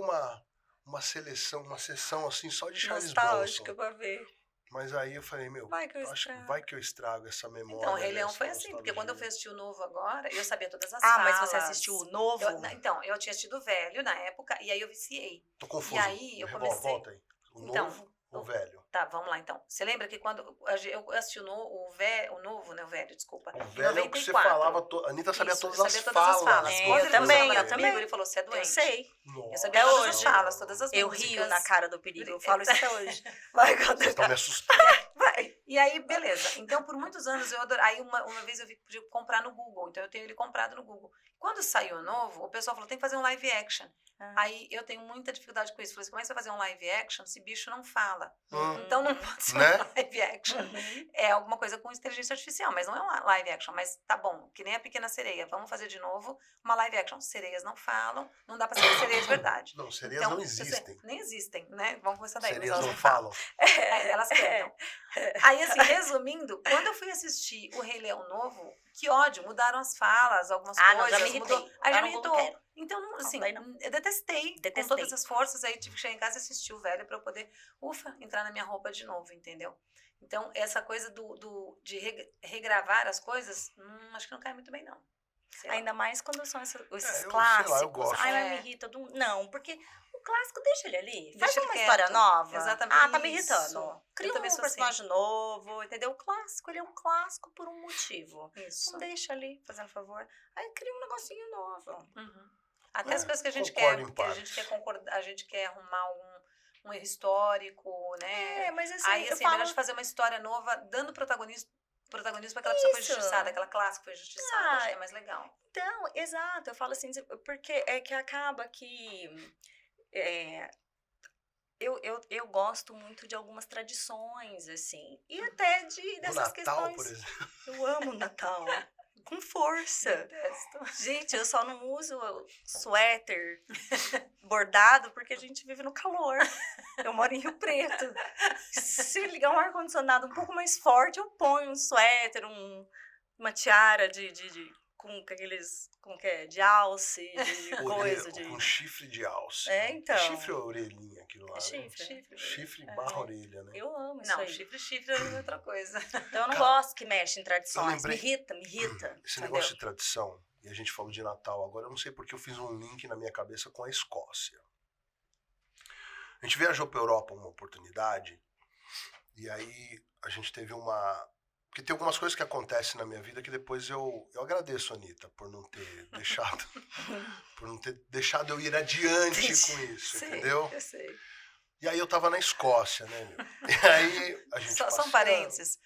uma seleção, uma sessão assim só de Charles nostálgica Bronson. pra ver. Mas aí eu falei, meu, Vai que eu acho que estrago. vai que eu estrago essa memória. Então, o Rei Leão essa foi assim, porque quando eu fui nostalgia. assistir o novo agora, eu sabia todas as Ah, falas. mas você assistiu o novo? Então, eu tinha assistido o velho na época, e aí eu viciei. Tô confuso. E aí eu comecei- Volta aí. O Então, novo ou o velho? Tá, vamos lá então. Você lembra que quando eu assisti o novo, né, o velho, desculpa. O em velho é o que você 94. falava. A Anitta sabia Isso, todas eu as sabia falas. todas as falas. É, Quando eu ele também, começou a eu namorar também. comigo, ele falou, você é doente. Eu sei. Eu sabia Até todas as hoje. falas, todas as Eu músicas. rio na cara do perigo. Eu falo isso até hoje. Vai, Vocês conta. estão me assustando. Vai. E aí, beleza. Então, por muitos anos eu adorei. Aí, uma vez eu vi que podia comprar no Google. Então, eu tenho ele comprado no Google. Quando saiu o novo, o pessoal falou, tem que fazer um live action. Ah. Aí, eu tenho muita dificuldade com isso. Falei assim, como é que você vai fazer um live action se bicho não fala? Hum, Então, não pode ser Né? um live action. É alguma coisa com inteligência artificial, mas não é uma live action. Mas tá bom, que nem a Pequena Sereia. Vamos fazer de novo uma live action. Sereias não falam, não dá pra ser sereias de verdade. Não, sereias Então, não existem. Nem existem, né? Vamos começar daí. mas Sereias elas não falam. É, elas cantam. Aí, assim, resumindo, quando eu fui assistir o Rei Leão novo, que ódio, mudaram as falas, algumas Ah, não, coisas. já me irritei. Mudou, aí já Eu me não irritou. quero. Então, assim, daí não. eu detestei, Detestei. com todas as forças, aí tive que chegar em casa e assistir o velho pra eu poder, entrar na minha roupa de novo, entendeu? Então, essa coisa de regravar as coisas, acho que não cai muito bem, não. Sei lá. Ainda mais quando são esses eu sei lá, eu clássicos. gosto. Ai, mas É. me irrita. Não, porque o clássico deixa ele ali. Faz Deixa ele uma quieto. história nova. Exatamente. Ah, tá me irritando. Isso. Cria Eu também um sou assim. personagem novo, entendeu? O clássico, ele é um clássico por um motivo. Isso. Não deixa ali, fazendo favor. Aí cria um negocinho novo. Uhum. Até as coisas que a gente concordo quer, em porque a partes. gente quer concordar, a gente quer arrumar um erro histórico, né? É, mas assim, Aí, eu assim, falo... melhor de fazer uma história nova, dando protagonismo para aquela pessoa que foi Isso. injustiçada, aquela classe que foi injustiçada, Ah, acho que é mais legal. Então, exato, eu falo assim, porque é que acaba que eu gosto muito de algumas tradições, assim, e até Do dessas Natal, questões. por exemplo. Eu amo o Natal, com força. Detesto. Gente, eu só não uso suéter bordado porque a gente vive no calor. Eu moro em Rio Preto. Se ligar um ar-condicionado um pouco mais forte, eu ponho um suéter, uma tiara com aqueles, como que é, de alce, de coisa, Com chifre de alce. É, então. Chifre ou orelhinha? aquilo lá, né? Chifre. Chifre barra orelha, né? Eu amo isso Não, aí. chifre é outra coisa. Então eu não Cara, gosto que mexe em tradições. lembrei- Me irrita. Esse entendeu? negócio de tradição, e a gente falou de Natal agora, eu não sei porque eu fiz um link na minha cabeça com a Escócia. A gente viajou pra Europa uma oportunidade, e aí a gente teve uma... Porque tem algumas coisas que acontecem na minha vida que depois eu agradeço, Anitta, por não ter deixado, eu ir adiante com isso, Sei, entendeu? Eu sei. E aí eu tava na Escócia, né, meu? E aí a gente Só um passeando. parênteses.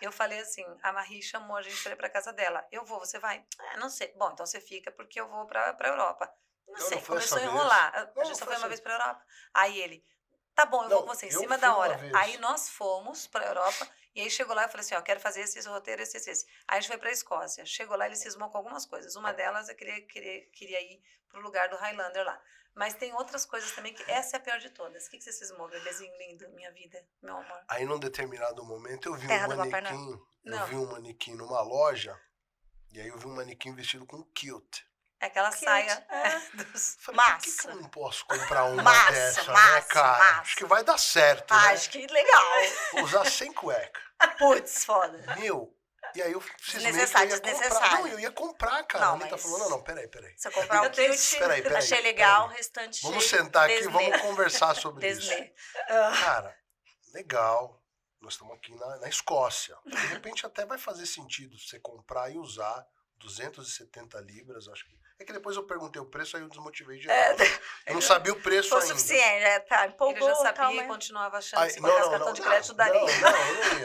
Eu falei assim, a Marie chamou a gente pra ir pra casa dela. Eu vou, você vai? Não sei. Bom, então você fica porque eu vou pra Europa. Não Eu sei, não fui começou a essa enrolar. vez. A Não, gente não só foi foi uma essa vez pra Europa. Aí ele, tá bom, eu Não, vou com você, em eu cima fui da uma hora. vez. Aí nós fomos pra Europa, e aí chegou lá, eu falei assim, ó, quero fazer esse roteiro, esse. Aí a gente foi pra Escócia. Chegou lá, ele cismou com algumas coisas. Uma delas, eu queria ir pro lugar do Highlander lá. Mas tem outras coisas também, que essa é a pior de todas. O que você cismou, bebezinho lindo, minha vida, meu amor? Aí num determinado momento eu vi Terra um do Papai manequim, Não. numa loja, e aí eu vi um manequim vestido com kilt. É aquela Cute. saia É. Falei, por que Massa. eu não posso comprar uma Massa, dessa, né, massa, cara? massa. Acho que vai dar certo, né? Acho que legal. Vou usar sem cueca. Putz, foda. Meu, e aí eu cismei que eu Desnecessário, ia comprar. desnecessário. Não, eu ia comprar, cara. Não, A Anitta mas- falou, não, peraí. Se eu comprar Eu um tenho- kilt, Peraí, achei legal, o peraí. restante... Vamos sentar aqui e desner. vamos conversar sobre isso. Desner. Cara, legal. Nós estamos aqui na Escócia. De repente até vai fazer sentido você comprar e usar 270 libras, acho que. É que depois eu perguntei o preço, aí eu desmotivei de novo. Eu não sabia o preço Foi o ainda. suficiente, tá, Ele empolgou, já sabia tal, e mas continuava achando Aí, que se colocasse cartão de crédito daria.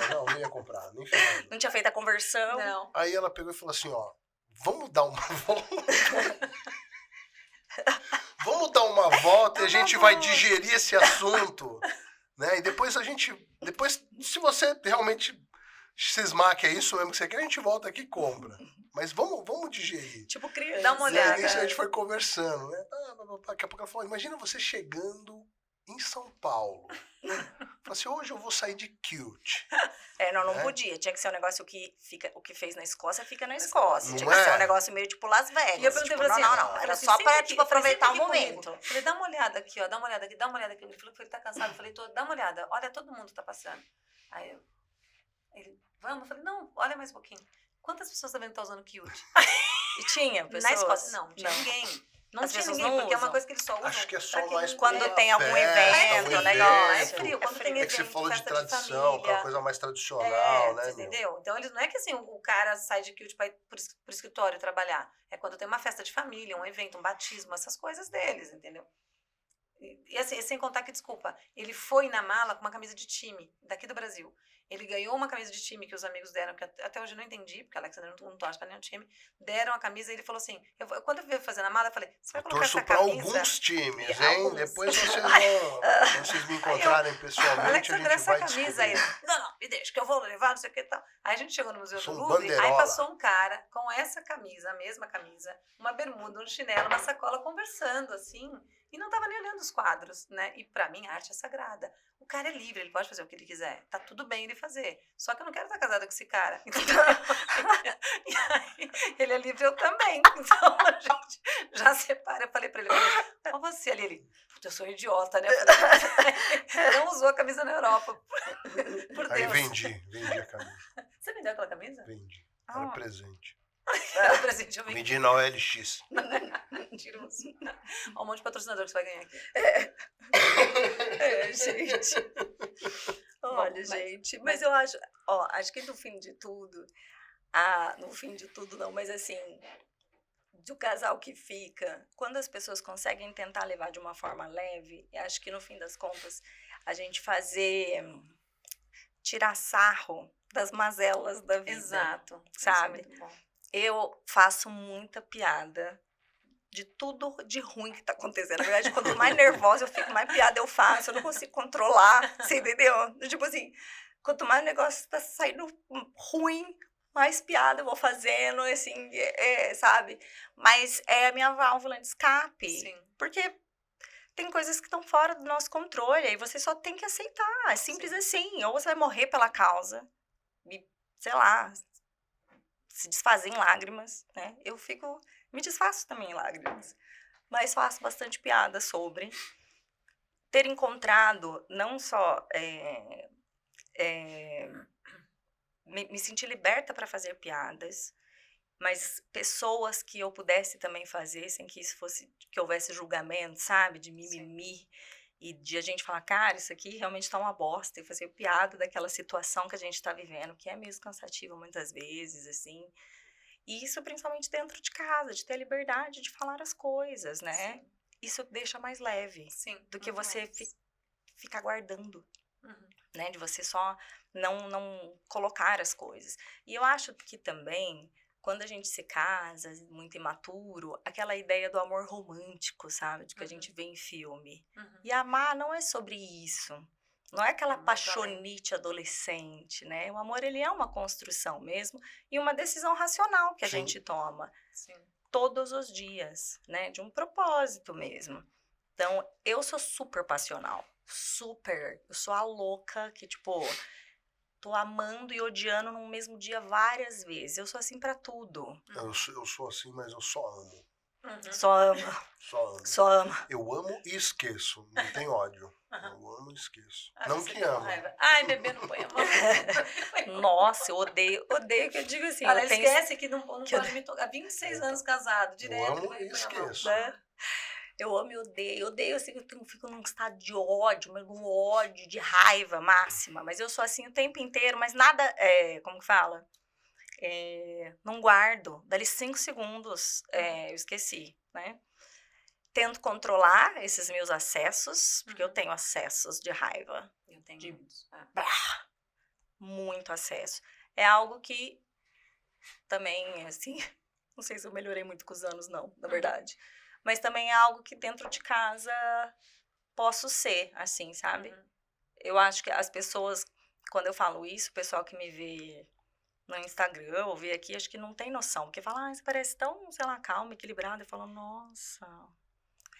não ia comprar, nem ferrando. não tinha feito a conversão. Não. Aí ela pegou e falou assim, ó, vamos dar uma volta. Vamos dar uma volta e a gente vai digerir esse assunto, né? E depois se você realmente cismar que é isso mesmo que você quer, a gente volta aqui e compra. Mas vamos digerir. Tipo, criança. Dá uma E aí olhada. nisso a gente foi conversando, né? Daqui a pouco ela falou, imagina você chegando em São Paulo. Falei assim, hoje eu vou sair de Kilt. Não É? podia. Tinha que ser um negócio o que fez na Escócia, fica na Escócia. Não Tinha que ser é? um negócio meio tipo Las Vegas. E eu perguntei tipo, pra assim, não. falei Era assim, só senta pra, aqui. tipo, Eu falei, aproveitar o senta aqui comigo. momento. Falei, dá uma olhada aqui, ó, dá uma olhada aqui. Ele falou, tá cansado. Eu falei, dá uma olhada. Olha, todo mundo tá passando. Aí ele, vamos? Eu falei, não, olha mais um pouquinho. Quantas pessoas tá vendo que tá usando kilt? E tinha pessoas? Na Escócia, não tinha ninguém. Não As tinha pessoas ninguém, não porque é uma usam. coisa que eles só usam. Acho que é pra só quem- mais Quando pra tem algum festa, evento, um negócio. É frio, quando tem É que você evento, falou de festa tradição, família. aquela coisa mais tradicional, né, você meu? entendeu? Então, eles não é que assim, o cara sai de kilt pra ir pro escritório trabalhar. É quando tem uma festa de família, um evento, um batismo, essas coisas deles, entendeu? E assim, sem contar que, desculpa, ele foi na mala com uma camisa de time, daqui do Brasil. Ele ganhou uma camisa de time que os amigos deram, que até hoje eu não entendi, porque a Alexandra não torce pra nenhum time. Deram a camisa e ele falou assim, quando eu veio fazer na mala, eu falei, você vai Eu colocar torço essa pra camisa? alguns times, E hein? alguns. Depois quando vocês me encontrarem pessoalmente, a Alexandra, gente essa vai camisa aí. descobrir. Não, me deixa, que eu vou levar, não sei o que e tal. Aí a gente chegou no Museu Sou do um Louvre, aí bandeirola. passou um cara com essa camisa, a mesma camisa, uma bermuda, um chinelo, uma sacola, conversando, assim, e não tava nem olhando os quadros, né? E pra mim, a arte é sagrada. O cara é livre, ele pode fazer o que ele quiser. Tá tudo bem ele fazer. Só que eu não quero estar casada com esse cara. Então, e aí, ele é livre, eu também. Então, a gente já separa. Eu falei pra ele, ó você ali. Ele, puta, eu sou um idiota, né? Eu falei, não usou a camisa na Europa. Por Aí Deus. vendi a camisa. Você me deu aquela camisa? Vendi. Era Ah. presente. Era presente, eu vendi. Vendi na OLX. Mentiroso. Olha um monte de patrocinador que você vai ganhar aqui. Gente. Olha, mas- gente. Mas eu acho que no fim de tudo, no fim de tudo não, mas assim, do casal que fica, quando as pessoas conseguem tentar levar de uma forma leve, eu acho que no fim das contas, a gente tirar sarro das mazelas da vida. Exato. Sabe? Isso é muito bom. Eu faço muita piada de tudo de ruim que tá acontecendo. Na verdade, quanto mais nervosa eu fico, mais piada eu faço. Eu não consigo controlar, você entendeu? Tipo assim, quanto mais o negócio tá saindo ruim, mais piada eu vou fazendo, assim, sabe? Mas é a minha válvula de escape. Sim. Porque tem coisas que estão fora do nosso controle, aí você só tem que aceitar. É simples assim. Ou você vai morrer pela causa, e, sei lá, se desfazer em lágrimas, né? Eu me desfaço também em lágrimas. Mas faço bastante piada sobre. ter encontrado não só me sentir liberta para fazer piadas, mas pessoas que eu pudesse também fazer sem que isso fosse, que houvesse julgamento, sabe? De mimimi. E de a gente falar, cara, isso aqui realmente tá uma bosta. E fazer piada daquela situação que a gente tá vivendo, que é mesmo cansativa muitas vezes, assim. E isso principalmente dentro de casa, de ter a liberdade de falar as coisas, né? Sim. Isso deixa mais leve do que você ficar guardando. Né? De você só não colocar as coisas. E eu acho que também, quando a gente se casa, muito imaturo, aquela ideia do amor romântico, sabe? De que a gente vê em filme. E amar não é sobre isso. Não é aquela paixonite adolescente, né? O amor, ele é uma construção mesmo e uma decisão racional que a gente toma. Sim. Todos os dias, né? De um propósito mesmo. Então, eu sou super passional. Super. Eu sou a louca que, tipo, tô amando e odiando no mesmo dia várias vezes. Eu sou assim pra tudo. Eu sou assim, mas eu só amo. Só amo. Só amo. Só amo. Eu amo e esqueço. Não tem ódio. Eu amo e esqueço. Ah, Não você que tem amo. raiva. Ai, bebê, não põe a mão. Nossa, eu odeio que eu digo assim. Ela eu tenho, esquece que não pode me tocar. 26 anos casado, direto. Eu amo põe e a mão. esqueço. né? Eu amo e odeio assim, eu fico num estado de ódio, mas um ódio, de raiva máxima. Mas eu sou assim o tempo inteiro, mas nada, como que fala? Não guardo. Dali 5 segundos, eu esqueci, né? Tento controlar esses meus acessos, porque eu tenho acessos de raiva. Eu tenho De- muitos. Muito acesso. É algo que também, assim, não sei se eu melhorei muito com os anos, não, na verdade. Mas também é algo que dentro de casa posso ser, assim, sabe? Eu acho que as pessoas, quando eu falo isso, o pessoal que me vê no Instagram ou vê aqui, acho que não tem noção. Porque fala, você parece tão, sei lá, calma, equilibrada. Eu falo, nossa,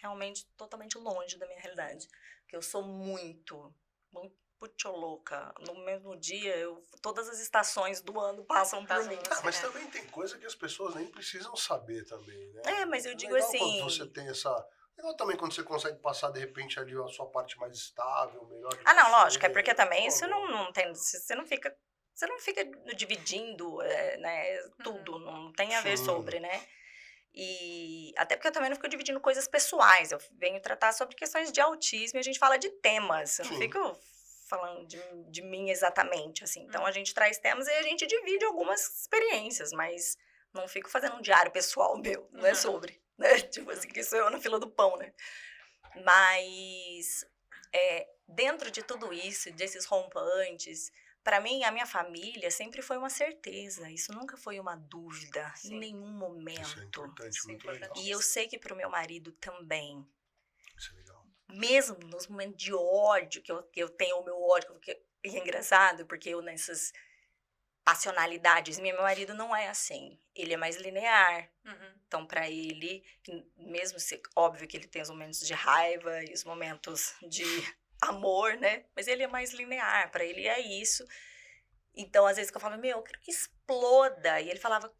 realmente totalmente longe da minha realidade. Porque eu sou muito louca. No mesmo dia, todas as estações do ano passam por mim. Mas também tem coisa que as pessoas nem precisam saber também, né? Mas eu digo legal assim... quando você tem essa... Legal também quando você consegue passar, de repente, ali a sua parte mais estável, melhor de não, você. lógico. É porque também Pô, isso não tem... Você não fica dividindo, né, tudo. Não tem a ver sobre, né? E até porque eu também não fico dividindo coisas pessoais. Eu venho tratar sobre questões de autismo e a gente fala de temas. Eu não fico falando de mim exatamente, assim. Então, a gente traz temas e a gente divide algumas experiências, mas não fico fazendo um diário pessoal meu, não é sobre, né? Tipo assim, que sou eu na fila do pão, né? Mas, dentro de tudo isso, desses rompantes, para mim, a minha família sempre foi uma certeza. Isso nunca foi uma dúvida, em nenhum momento. Isso é importante, muito legal. E eu sei que pro meu marido também. Isso é legal. Mesmo nos momentos de ódio, que eu tenho o meu ódio, e é engraçado, porque eu nessas passionalidades, meu marido não é assim. Ele é mais linear. Então, para ele, mesmo se óbvio que ele tem os momentos de raiva e os momentos de amor, né? Mas ele é mais linear, para ele é isso. Então, às vezes que eu falo, eu quero que exploda. E ele falava,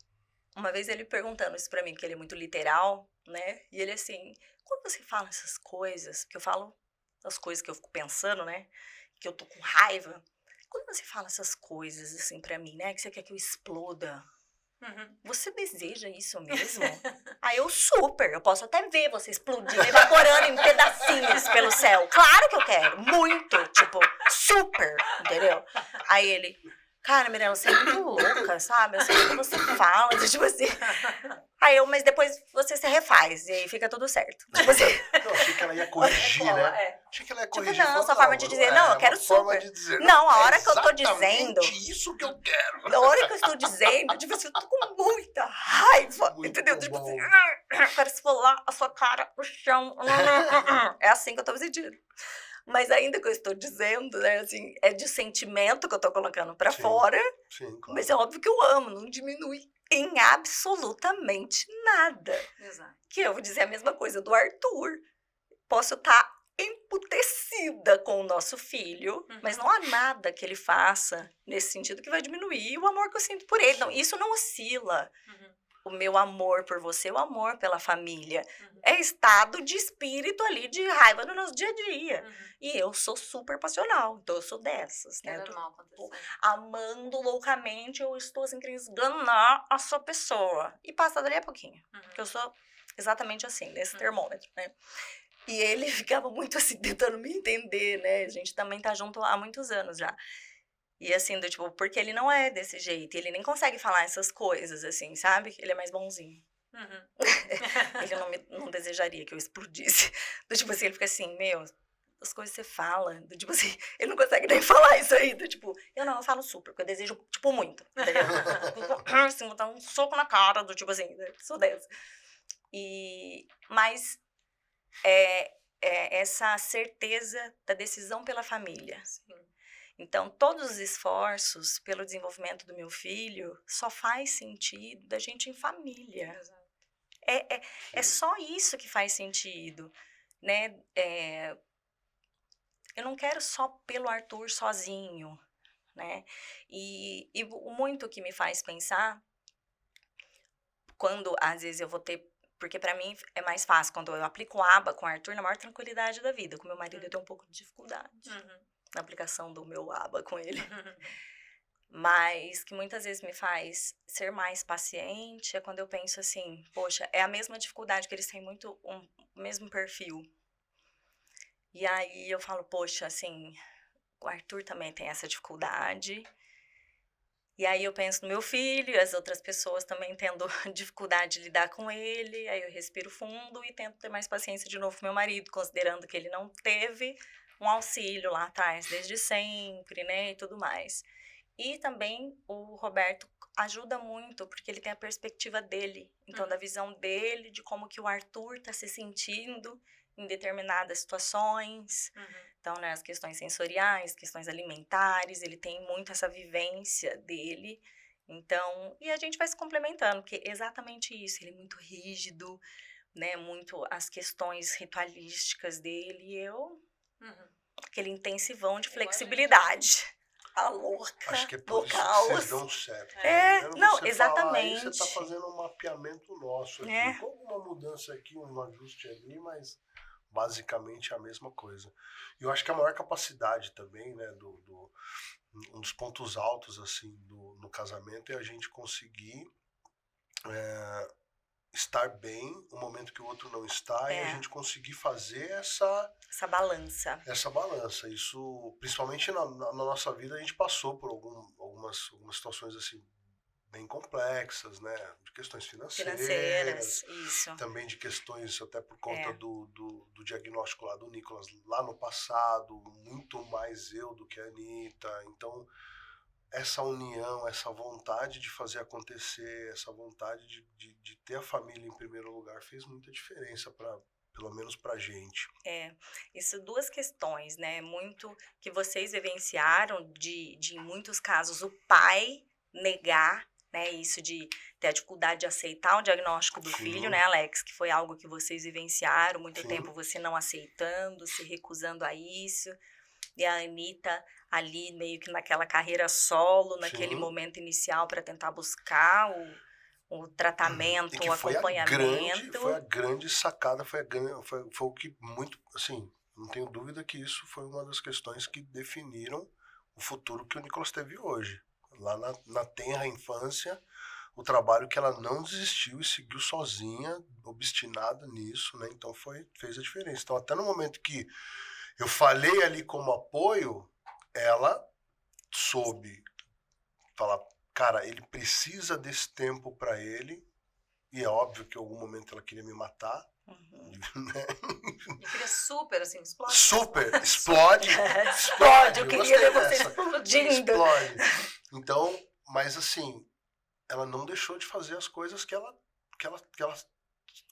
uma vez ele perguntando isso pra mim, porque ele é muito literal, né? E ele assim, quando você fala essas coisas, porque eu falo as coisas que eu fico pensando, né? Que eu tô com raiva. Quando você fala essas coisas assim pra mim, né? Que você quer que eu exploda. Você deseja isso mesmo? Aí eu posso até ver você explodindo, evaporando em pedacinhos pelo céu. Claro que eu quero, muito, tipo, super, entendeu? Aí ele, cara, Mirella, você é muito louca, sabe? Eu sei o que você fala, tipo assim. Aí mas depois você se refaz e aí fica tudo certo. Tipo assim. Não, achei que ela ia corrigir, né? Achei que ela ia corrigir. Tipo, não, sua forma de dizer, não, eu quero super. Não, a hora que eu tô dizendo... isso que eu quero. Na hora que eu estou dizendo, tipo assim, eu tô com muita raiva, Muito entendeu? Tipo bom. assim, eu quero esfolar a sua cara no chão. É assim que eu tô me sentindo. Mas ainda que eu estou dizendo, né, assim, é de sentimento que eu tô colocando pra fora. Sim, claro. Mas é óbvio que eu amo, não diminui em absolutamente nada. Exato. Que eu vou dizer a mesma coisa do Arthur. Posso estar emputecida com o nosso filho, mas não há nada que ele faça nesse sentido que vai diminuir o amor que eu sinto por ele. Não, isso não oscila. o meu amor por você, o amor pela família. É estado de espírito ali, de raiva no nosso dia a dia. E eu sou super passional, então eu sou dessas, né? É Eu tô normal acontecer. amando loucamente, eu estou assim, querendo esganar a sua pessoa. E passa dali a pouquinho. Porque eu sou exatamente assim, nesse termômetro, né? E ele ficava muito assim, tentando me entender, né? A gente também tá junto há muitos anos já. E assim, do tipo, porque ele não é desse jeito, ele nem consegue falar essas coisas, assim, sabe? Ele é mais bonzinho. Ele não desejaria que eu explodisse. Do tipo assim, ele fica assim, meu, as coisas que você fala, do tipo assim, ele não consegue nem falar isso aí, do tipo, eu falo super, porque eu desejo, tipo, muito, entendeu? Assim, vou dar um soco na cara, do tipo assim, sou dessa. Mas é essa certeza da decisão pela família. Sim. Então, todos os esforços pelo desenvolvimento do meu filho só faz sentido da gente em família. Exato. É só isso que faz sentido, né? Eu não quero só pelo Arthur sozinho, né? E o muito que me faz pensar, quando às vezes eu vou ter... Porque pra mim é mais fácil quando eu aplico o aba com o Arthur na maior tranquilidade da vida. Com meu marido eu tenho um pouco de dificuldade na aplicação do meu aba com ele. Mas que muitas vezes me faz ser mais paciente é quando eu penso assim, poxa, é a mesma dificuldade, que eles têm muito o mesmo perfil. E aí eu falo, poxa, assim, o Arthur também tem essa dificuldade. E aí eu penso no meu filho, e as outras pessoas também tendo dificuldade de lidar com ele. Aí eu respiro fundo e tento ter mais paciência de novo com meu marido, considerando que ele não teve um auxílio lá atrás, desde sempre, né, e tudo mais. E também o Roberto ajuda muito, porque ele tem a perspectiva dele. Então, da visão dele, de como que o Arthur está se sentindo em determinadas situações. Então, né, as questões sensoriais, questões alimentares, ele tem muito essa vivência dele. Então, e a gente vai se complementando, porque é exatamente isso. Ele é muito rígido, né, muito as questões ritualísticas dele. E eu, aquele intensivão de flexibilidade. A louca, Acho que é no por isso que caos. vocês dão certo. Não, Você falar aí, exatamente. você está fazendo um mapeamento nosso aqui. Com alguma mudança aqui, um ajuste ali, mas basicamente é a mesma coisa. E eu acho que a maior capacidade também, né, um dos pontos altos assim no casamento é a gente conseguir estar bem no momento que o outro não está e a gente conseguir fazer essa balança. Isso, principalmente na nossa vida, a gente passou por algumas situações assim bem complexas, né? De questões financeiras, isso. Também de questões até por conta do diagnóstico lá do Nicolas lá no passado, muito mais eu do que a Anitta. Então, essa união, essa vontade de fazer acontecer, essa vontade de ter a família em primeiro lugar fez muita diferença, pelo menos pra gente. Isso, duas questões, né? Muito que vocês vivenciaram de em muitos casos, o pai negar, né? Isso de ter a dificuldade de aceitar o diagnóstico do filho, né, Alex? Que foi algo que vocês vivenciaram, muito tempo você não aceitando, se recusando a isso. E a Anitta ali meio que naquela carreira solo, naquele momento inicial para tentar buscar o tratamento, o acompanhamento. Foi a grande sacada, foi o que muito, assim, não tenho dúvida que isso foi uma das questões que definiram o futuro que o Nicolas teve hoje. Lá na tenra infância, o trabalho que ela não desistiu e seguiu sozinha, obstinada nisso, né? Então fez a diferença. Então até no momento que eu falei ali como apoio, ela soube falar, cara, ele precisa desse tempo para ele, e é óbvio que em algum momento ela queria me matar. Né? E queria super, assim, explode. Explode. Eu queria ver você explodindo. Explode. Então, mas assim, ela não deixou de fazer as coisas que ela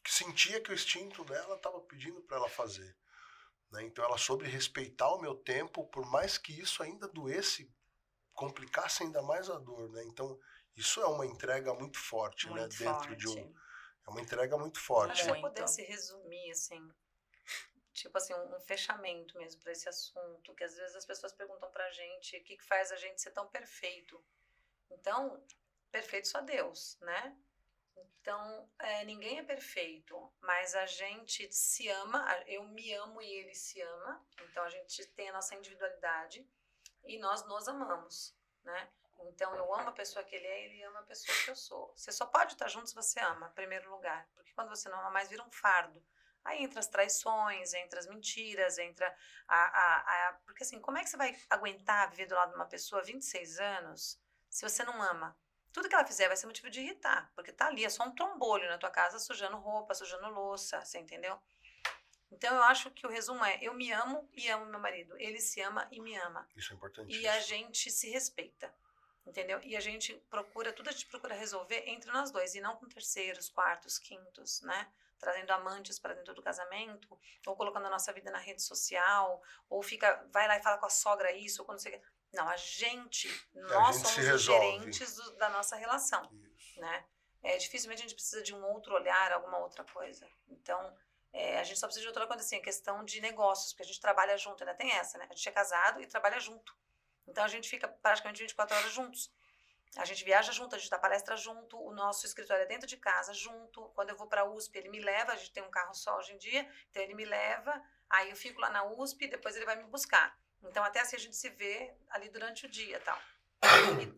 sentia que o instinto dela estava pedindo para ela fazer. Né? Então ela soube respeitar o meu tempo, por mais que isso ainda doesse, complicasse ainda mais a dor, né? Então isso é uma entrega muito forte, né? Dentro de é uma entrega muito forte. Se eu pudesse resumir, assim, tipo assim, um fechamento mesmo para esse assunto, que às vezes as pessoas perguntam pra gente o que faz a gente ser tão perfeito. Então, perfeito só Deus, né? Então, ninguém é perfeito, mas a gente se ama, eu me amo e ele se ama, então a gente tem a nossa individualidade e nós nos amamos, né? Então, eu amo a pessoa que ele ama a pessoa que eu sou. Você só pode estar junto se você ama, em primeiro lugar, porque quando você não ama mais, vira um fardo. Aí entra as traições, entra as mentiras, entra porque assim, como é que você vai aguentar viver do lado de uma pessoa 26 anos se você não ama? Tudo que ela fizer vai ser motivo de irritar, porque tá ali, é só um trombolho na tua casa, sujando roupa, sujando louça, você entendeu? Então eu acho que o resumo é, eu me amo e amo meu marido, ele se ama e me ama. Isso é importante. E a gente se respeita, entendeu? E a gente procura, tudo a gente procura resolver entre nós dois, e não com terceiros, quartos, quintos, né? Trazendo amantes para dentro do casamento, ou colocando a nossa vida na rede social, ou vai lá e fala com a sogra isso, ou quando você... Não, nós somos os gerentes da nossa relação, isso. Né? Dificilmente a gente precisa de um outro olhar, alguma outra coisa. Então, a gente só precisa de outra coisa, assim, a questão de negócios, porque a gente trabalha junto, ainda tem essa, né? A gente é casado e trabalha junto. Então, a gente fica praticamente 24 horas juntos. A gente viaja junto, a gente dá palestra junto, o nosso escritório é dentro de casa, junto. Quando eu vou para a USP, ele me leva, a gente tem um carro só hoje em dia, então ele me leva, aí eu fico lá na USP, depois ele vai me buscar. Então, até assim a gente se vê ali durante o dia e tal.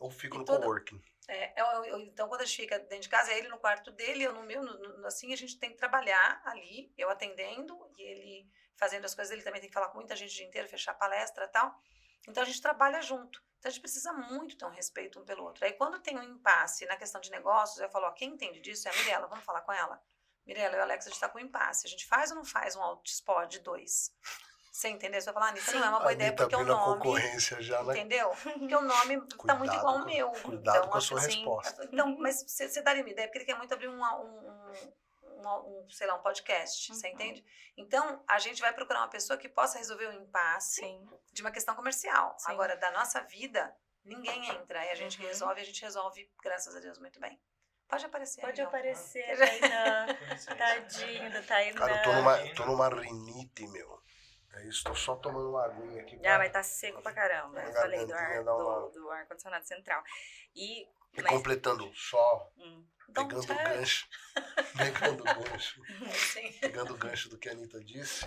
Ou fico no coworking. Então, quando a gente fica dentro de casa, é ele no quarto dele, eu no meu, assim, a gente tem que trabalhar ali, eu atendendo, e ele fazendo as coisas, ele também tem que falar com muita gente o dia inteiro, fechar palestra e tal. Então, a gente trabalha junto. Então, a gente precisa muito ter um respeito um pelo outro. Aí, quando tem um impasse na questão de negócios, eu falo, quem entende disso é a Mirella, vamos falar com ela. Mirella, eu e o Alex, a gente tá com um impasse. A gente faz ou não faz um Autosport de 2? Você entendeu? Você vai falar, Anitta, não é uma boa ideia, porque o nome... concorrência já, né? Entendeu? Porque o nome tá muito igual ao meu. Cuidado então, com a sua resposta. Então, mas você daria uma ideia, porque ele quer muito abrir sei lá, um podcast, você entende? Então, a gente vai procurar uma pessoa que possa resolver o impasse de uma questão comercial. Sim. Agora, da nossa vida, ninguém entra. É a gente que resolve, a gente resolve, graças a Deus, muito bem. Pode aparecer. Pode aparecer, Tainá. Tadinho da Tainá. Cara, eu tô numa rinite, meu. É isso, tô só tomando uma aguinha aqui. Mas tá seco pra caramba. Eu falei do ar-condicionado central. E completando só, pegando o gancho. Pegando o gancho. Pegando o gancho do que a Anitta disse.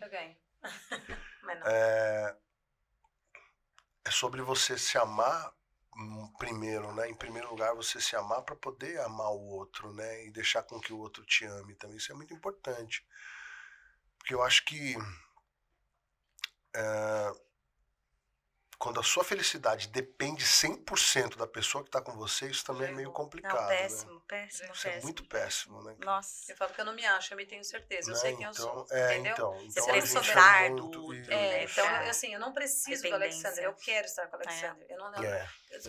Ok. Mas não. É sobre você se amar primeiro, né? Em primeiro lugar, você se amar para poder amar o outro, né? E deixar com que o outro te ame também. Isso é muito importante. Porque eu acho que quando a sua felicidade depende 100% da pessoa que está com você, isso também é meio complicado. Não, péssimo, né? péssimo. Isso é muito péssimo, né? Nossa. Eu falo que eu não me acho, eu me tenho certeza, eu sei quem eu sou. Então, você precisa sobrar do outro. Então, assim, eu não preciso do Alexandre, eu quero estar com o Alexandre. Eu não,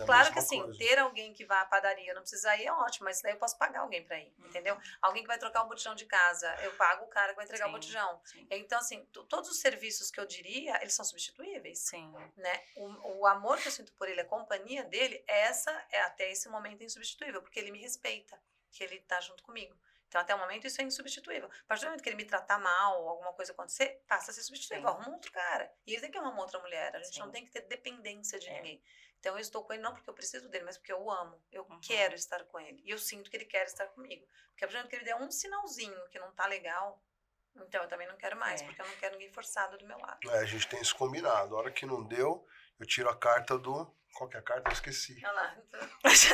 claro que assim, coisa. Ter alguém que vá à padaria, eu não precisar ir é ótimo, mas daí eu posso pagar alguém para ir, entendeu? Alguém que vai trocar um botijão de casa, eu pago o cara que vai entregar o botijão. Sim. Então, assim, todos os serviços que eu diria, eles são substituíveis. Sim. Né? O amor que eu sinto por ele, a companhia dele, essa é até esse momento insubstituível, porque ele me respeita, que ele tá junto comigo. Então, até o momento, isso é insubstituível. A partir do momento que ele me tratar mal, ou alguma coisa acontecer, passa a ser substituível. Arruma outro cara. E ele tem que arrumar outra mulher. A gente não tem que ter dependência de ninguém. Então, eu estou com ele não porque eu preciso dele, mas porque eu amo. Eu quero estar com ele. E eu sinto que ele quer estar comigo. Porque a partir do momento que ele der um sinalzinho que não tá legal, então eu também não quero mais, porque eu não quero ninguém forçado do meu lado. A gente tem isso combinado. A hora que não deu, eu tiro a carta do... Qual que é a carta? Eu esqueci. Olha lá.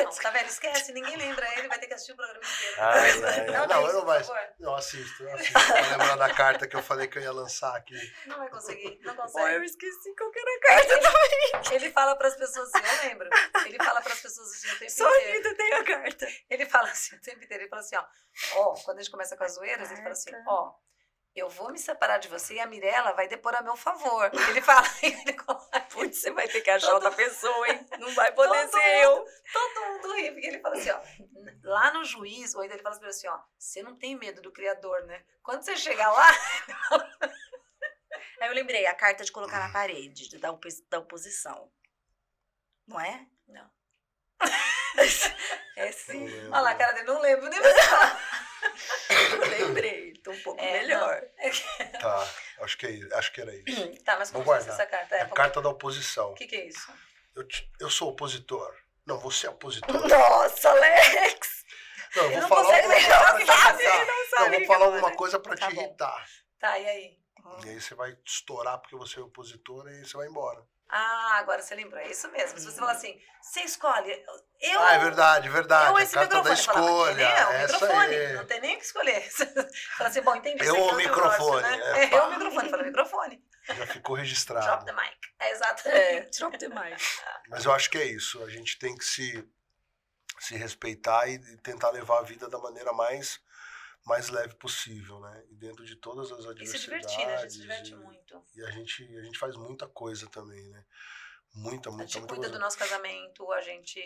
Não, tá vendo? Esquece, ninguém lembra ele, vai ter que assistir o programa inteiro. Não, assisto. Pra lembrar da carta que eu falei que eu ia lançar aqui. Não vai conseguir, não consegue. Eu esqueci qual que era a carta também. Ele fala pras pessoas assim, eu lembro. Ele fala pras pessoas assim o tempo inteiro. Só a Anitta tem a carta. Ele fala assim o tempo inteiro, ele fala assim, ó, quando a gente começa com as zoeiras, ele fala assim, eu vou me separar de você e a Mirella vai depor a meu favor. Ele fala, putz, você vai ter que achar outra pessoa, hein? Não vai poder ser eu. Todo mundo ri, porque ele fala assim, lá no juiz, ou ainda ele fala assim, você não tem medo do Criador, né? Quando você chegar lá... Aí eu lembrei, a carta de colocar na parede, da oposição. Não é? Não. É sim. Olha lá, a cara dele, não lembro nem Eu lembrei, tô um pouco melhor. Tá, acho que era isso. Tá, mas como vou é essa carta? É a carta da oposição. O que é isso? Eu sou opositor. Não, você é opositor. Nossa, Alex! Não, eu Ele vou não falar consegue alguma lembrar coisa o que pra te sabe, irritar. ele não Não, sabe eu o vou que falar falar. alguma coisa pra Tá te bom. irritar. Tá, e aí? E aí você vai estourar porque você é opositora e você vai embora. Ah, agora você lembrou. É isso mesmo. Se você falar assim, você escolhe. Eu, Ah, é verdade, verdade. eu A esse carta da microfone. Fala, mas escolha. quem é? O Essa microfone. aí. Não tem nem o que escolher. Fala assim, bom, entendi. Eu isso aqui o é o teu microfone, negócio, é, né? pá. Eu o microfone. Fala, microfone. Já ficou Drop registrado. the mic. É exatamente. Drop the mic. Mas eu acho que é isso. A gente tem que se respeitar e tentar levar a vida da maneira mais leve possível, né? E dentro de todas as E se adversidades. divertir, né? A gente se diverte muito. E a gente faz muita coisa também, né? Muita A gente muita cuida coisa. do nosso casamento, a gente...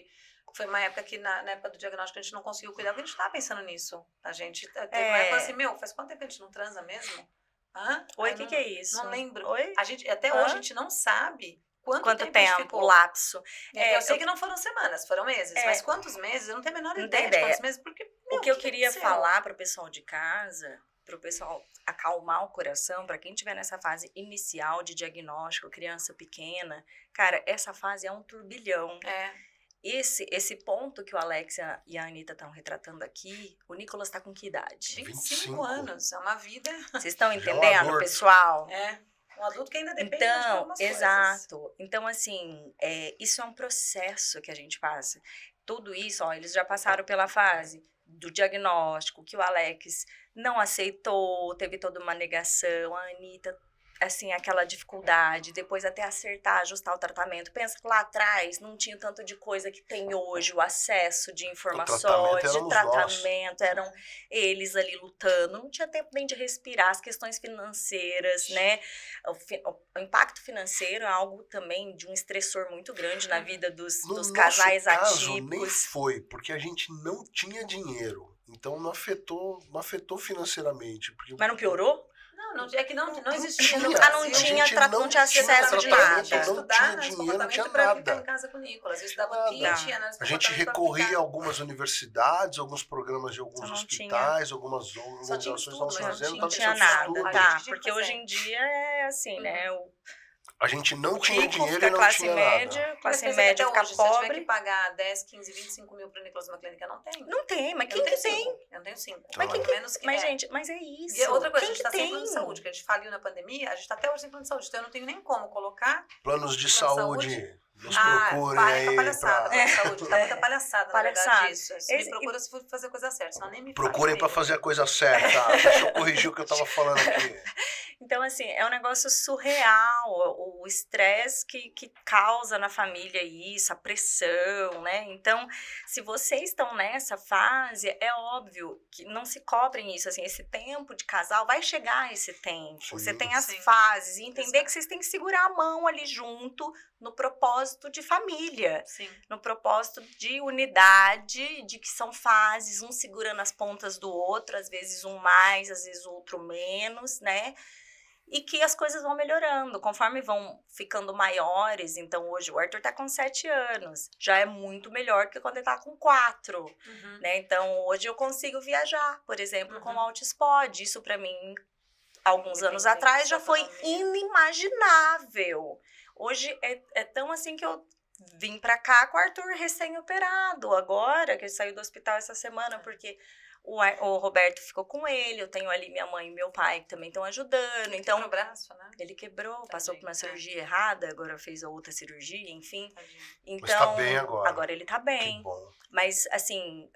Foi uma época que, na época do diagnóstico, a gente não conseguiu cuidar, porque a gente tava pensando nisso. A gente teve uma época assim, faz quanto tempo que a gente não transa mesmo? Hã? Oi, Ai, o que é isso? Não lembro. Oi? A gente, até Hã? hoje a gente não sabe quanto Quanto tempo a gente tempo? ficou. O lapso. Eu sei que não foram semanas, foram meses. Mas quantos meses? Eu não tenho a menor Não ideia tem de ideia. quantos meses, porque, O que eu queria aconteceu? falar para o pessoal de casa, para o pessoal acalmar o coração, para quem estiver nessa fase inicial de diagnóstico, criança pequena, cara, essa fase é um turbilhão. Esse ponto que o Alex e a Anitta estão retratando aqui, o Nicolas está com que idade? 25 anos, é uma vida. Vocês estão Já é um entendendo, adulto. pessoal? Um adulto que ainda depende de Então, algumas coisas. exato. Então, assim, isso é um processo que a gente passa. Tudo isso, ó, eles já passaram pela fase do diagnóstico, que o Alex não aceitou, teve toda uma negação, a Anitta, assim, aquela dificuldade, depois até acertar, ajustar o tratamento. Pensa que lá atrás não tinha tanto de coisa que tem hoje, o acesso de informações, de tratamento, eram eles ali lutando, não tinha tempo nem de respirar, as questões financeiras, né? O impacto financeiro é algo também de um estressor muito grande na vida dos casais caso, atípicos. Nem foi, porque a gente não tinha dinheiro. Então não afetou financeiramente. Porque... Mas não piorou? Não, é que não existia no tinha. Brasil. Não tinha acesso de nada. nada. Estudar, não tinha dinheiro, não tinha pra nada. ficar em casa com o Nicolas. Eu estudava Nada. kit, análise A gente recorria a algumas universidades, alguns programas de alguns hospitais, algumas organizações estavam fazendo. Não tinha nada, tá? Porque hoje em dia é assim, né? A gente não tinha rico dinheiro fica e não classe tinha média, nada. classe média fica hoje, pobre. Se eu tiver pobre. que pagar 10, 15, 25 mil pro Nicolas numa clínica, não tem. Não tem, mas quem Eu que tenho tem? 5. Eu não tenho 5. Mas quem menos que Mas, gente, mas é isso. E outra coisa, quem a gente tá sem tem? plano de saúde, que a gente faliu na pandemia, a gente tá até hoje sem plano de saúde, então eu não tenho nem como colocar planos de plano de saúde. Nos procurem para aí. pra palhaçada, plano de saúde. Tá muita palhaçada, na verdade, isso. Se me Esse- procura se for fazer a coisa certa, senão nem me Procurem fala pra fazer a coisa certa. Deixa eu corrigir o que eu tava falando aqui. Então, assim, é um negócio surreal, o estresse que causa na família isso, a pressão, né? Então, se vocês estão nessa fase, é óbvio que não se cobrem isso, assim, esse tempo de casal, vai chegar esse tempo. Sim, Você tem as sim. fases e entender Exato. que vocês têm que segurar a mão ali junto no propósito de família. Sim. No propósito de unidade, de que são fases, um segurando as pontas do outro, às vezes um mais, às vezes o outro menos, né? E que as coisas vão melhorando, conforme vão ficando maiores. Então, hoje o Arthur tá com 7 anos, já é muito melhor que quando ele tá com 4, né? Então, hoje eu consigo viajar, por exemplo, com o Altispod. Isso para mim, alguns anos atrás, já foi inimaginável. Hoje é tão assim que eu vim pra cá com o Arthur recém-operado, agora que ele saiu do hospital essa semana, porque o Roberto ficou com ele, eu tenho ali minha mãe e meu pai que também estão ajudando, então... No braço, né? Ele quebrou, passou por uma Tadinho, cirurgia errada, agora fez a outra cirurgia, enfim. Tadinho. Então, Mas tá bem agora. Agora ele tá Que bem. bom. Mas, assim,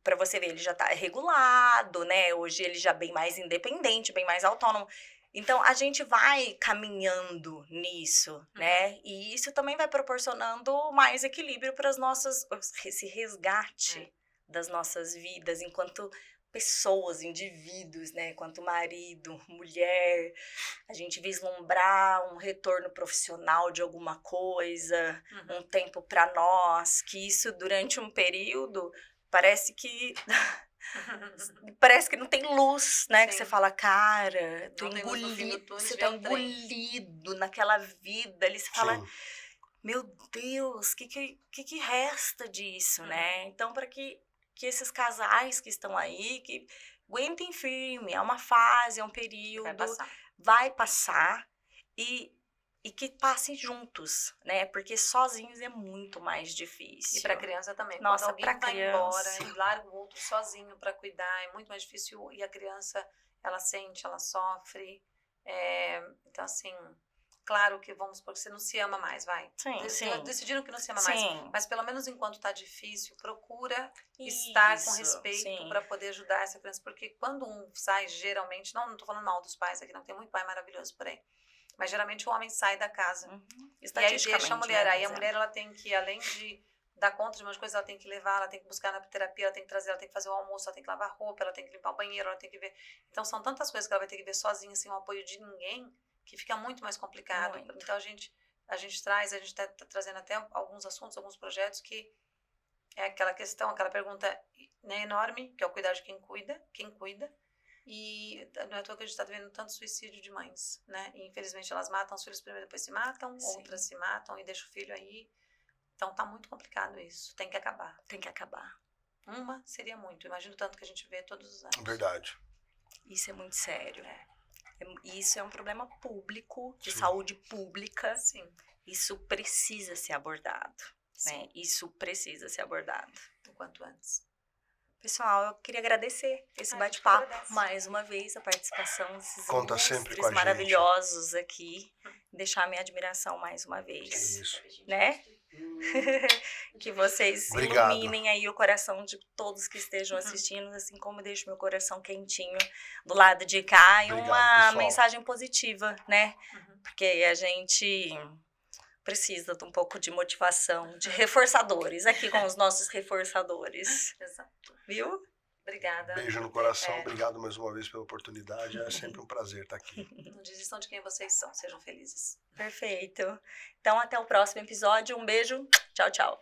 pra você ver, ele já tá regulado, né? Hoje ele já bem mais independente, bem mais autônomo. Então, a gente vai caminhando nisso, né? E isso também vai proporcionando mais equilíbrio para as nossas... Esse resgate das nossas vidas enquanto pessoas, indivíduos, né? Enquanto marido, mulher. A gente vislumbrar um retorno profissional de alguma coisa, um tempo para nós, que isso durante um período parece que... Parece que não tem luz, né? Sim. Que você fala, cara, tô Não tem luz no fim do engolido, túnel, você vê tá o trem. engolido naquela vida ali, você fala, Sim. meu Deus, que resta disso, né? Então, para que esses casais que estão aí, que aguentem firme, é uma fase, é um período, Vai passar. vai passar, e e que passem juntos, né? Porque sozinhos é muito mais difícil. E para criança também. Nossa, quando alguém pra vai criança. embora e larga o outro sozinho para cuidar, é muito mais difícil. E a criança, ela sente, ela sofre. Então, assim, claro que vamos supor que você não se ama mais, vai. Sim. Decidiram que não se ama mais. Sim. Mas pelo menos enquanto tá difícil, procura estar com Isso, respeito sim. para poder ajudar essa criança. Porque quando um sai, geralmente, não tô falando mal dos pais aqui, não tem muito pai maravilhoso por aí. Mas geralmente o homem sai da casa. E aí deixa a mulher. Né, aí a mulher, ela tem que, além de dar conta de umas coisas, ela tem que levar, ela tem que buscar na terapia, ela tem que trazer, ela tem que fazer o almoço, ela tem que lavar roupa, ela tem que limpar o banheiro, ela tem que ver. Então são tantas coisas que ela vai ter que ver sozinha, sem o apoio de ninguém, que fica muito mais complicado. Muito. Então a gente tá trazendo até alguns assuntos, alguns projetos que é aquela questão, aquela pergunta, né, enorme, que é o cuidar de quem cuida. E não é à toa que a gente está vendo tanto suicídio de mães, né? E infelizmente elas matam os filhos primeiro, depois se matam, Sim. outras se matam e deixam o filho aí. Então tá muito complicado isso, tem que acabar. Tem que acabar. Uma seria muito, imagino tanto que a gente vê todos os anos. Verdade. Isso é muito sério. Isso é um problema público, de Sim. saúde pública. Sim. Isso precisa ser abordado, né? Isso precisa ser abordado. O quanto antes. Pessoal, eu queria agradecer esse A gente bate-papo agradece. mais uma vez, a participação desses Conta sempre com a gente. maravilhosos aqui. Deixar a minha admiração mais uma vez, Isso. né? Que vocês Obrigado. iluminem aí o coração de todos que estejam assistindo, assim como eu deixo meu coração quentinho do lado de cá. E Obrigado, uma pessoal. mensagem positiva, né? Porque a gente precisa de um pouco de motivação, de reforçadores, aqui com os nossos reforçadores, Exato. viu? Obrigada. Beijo no coração, obrigado mais uma vez pela oportunidade. É sempre um prazer estar aqui. Não desistam de quem vocês são, sejam felizes. Perfeito. Então, até o próximo episódio. Um beijo. Tchau, tchau.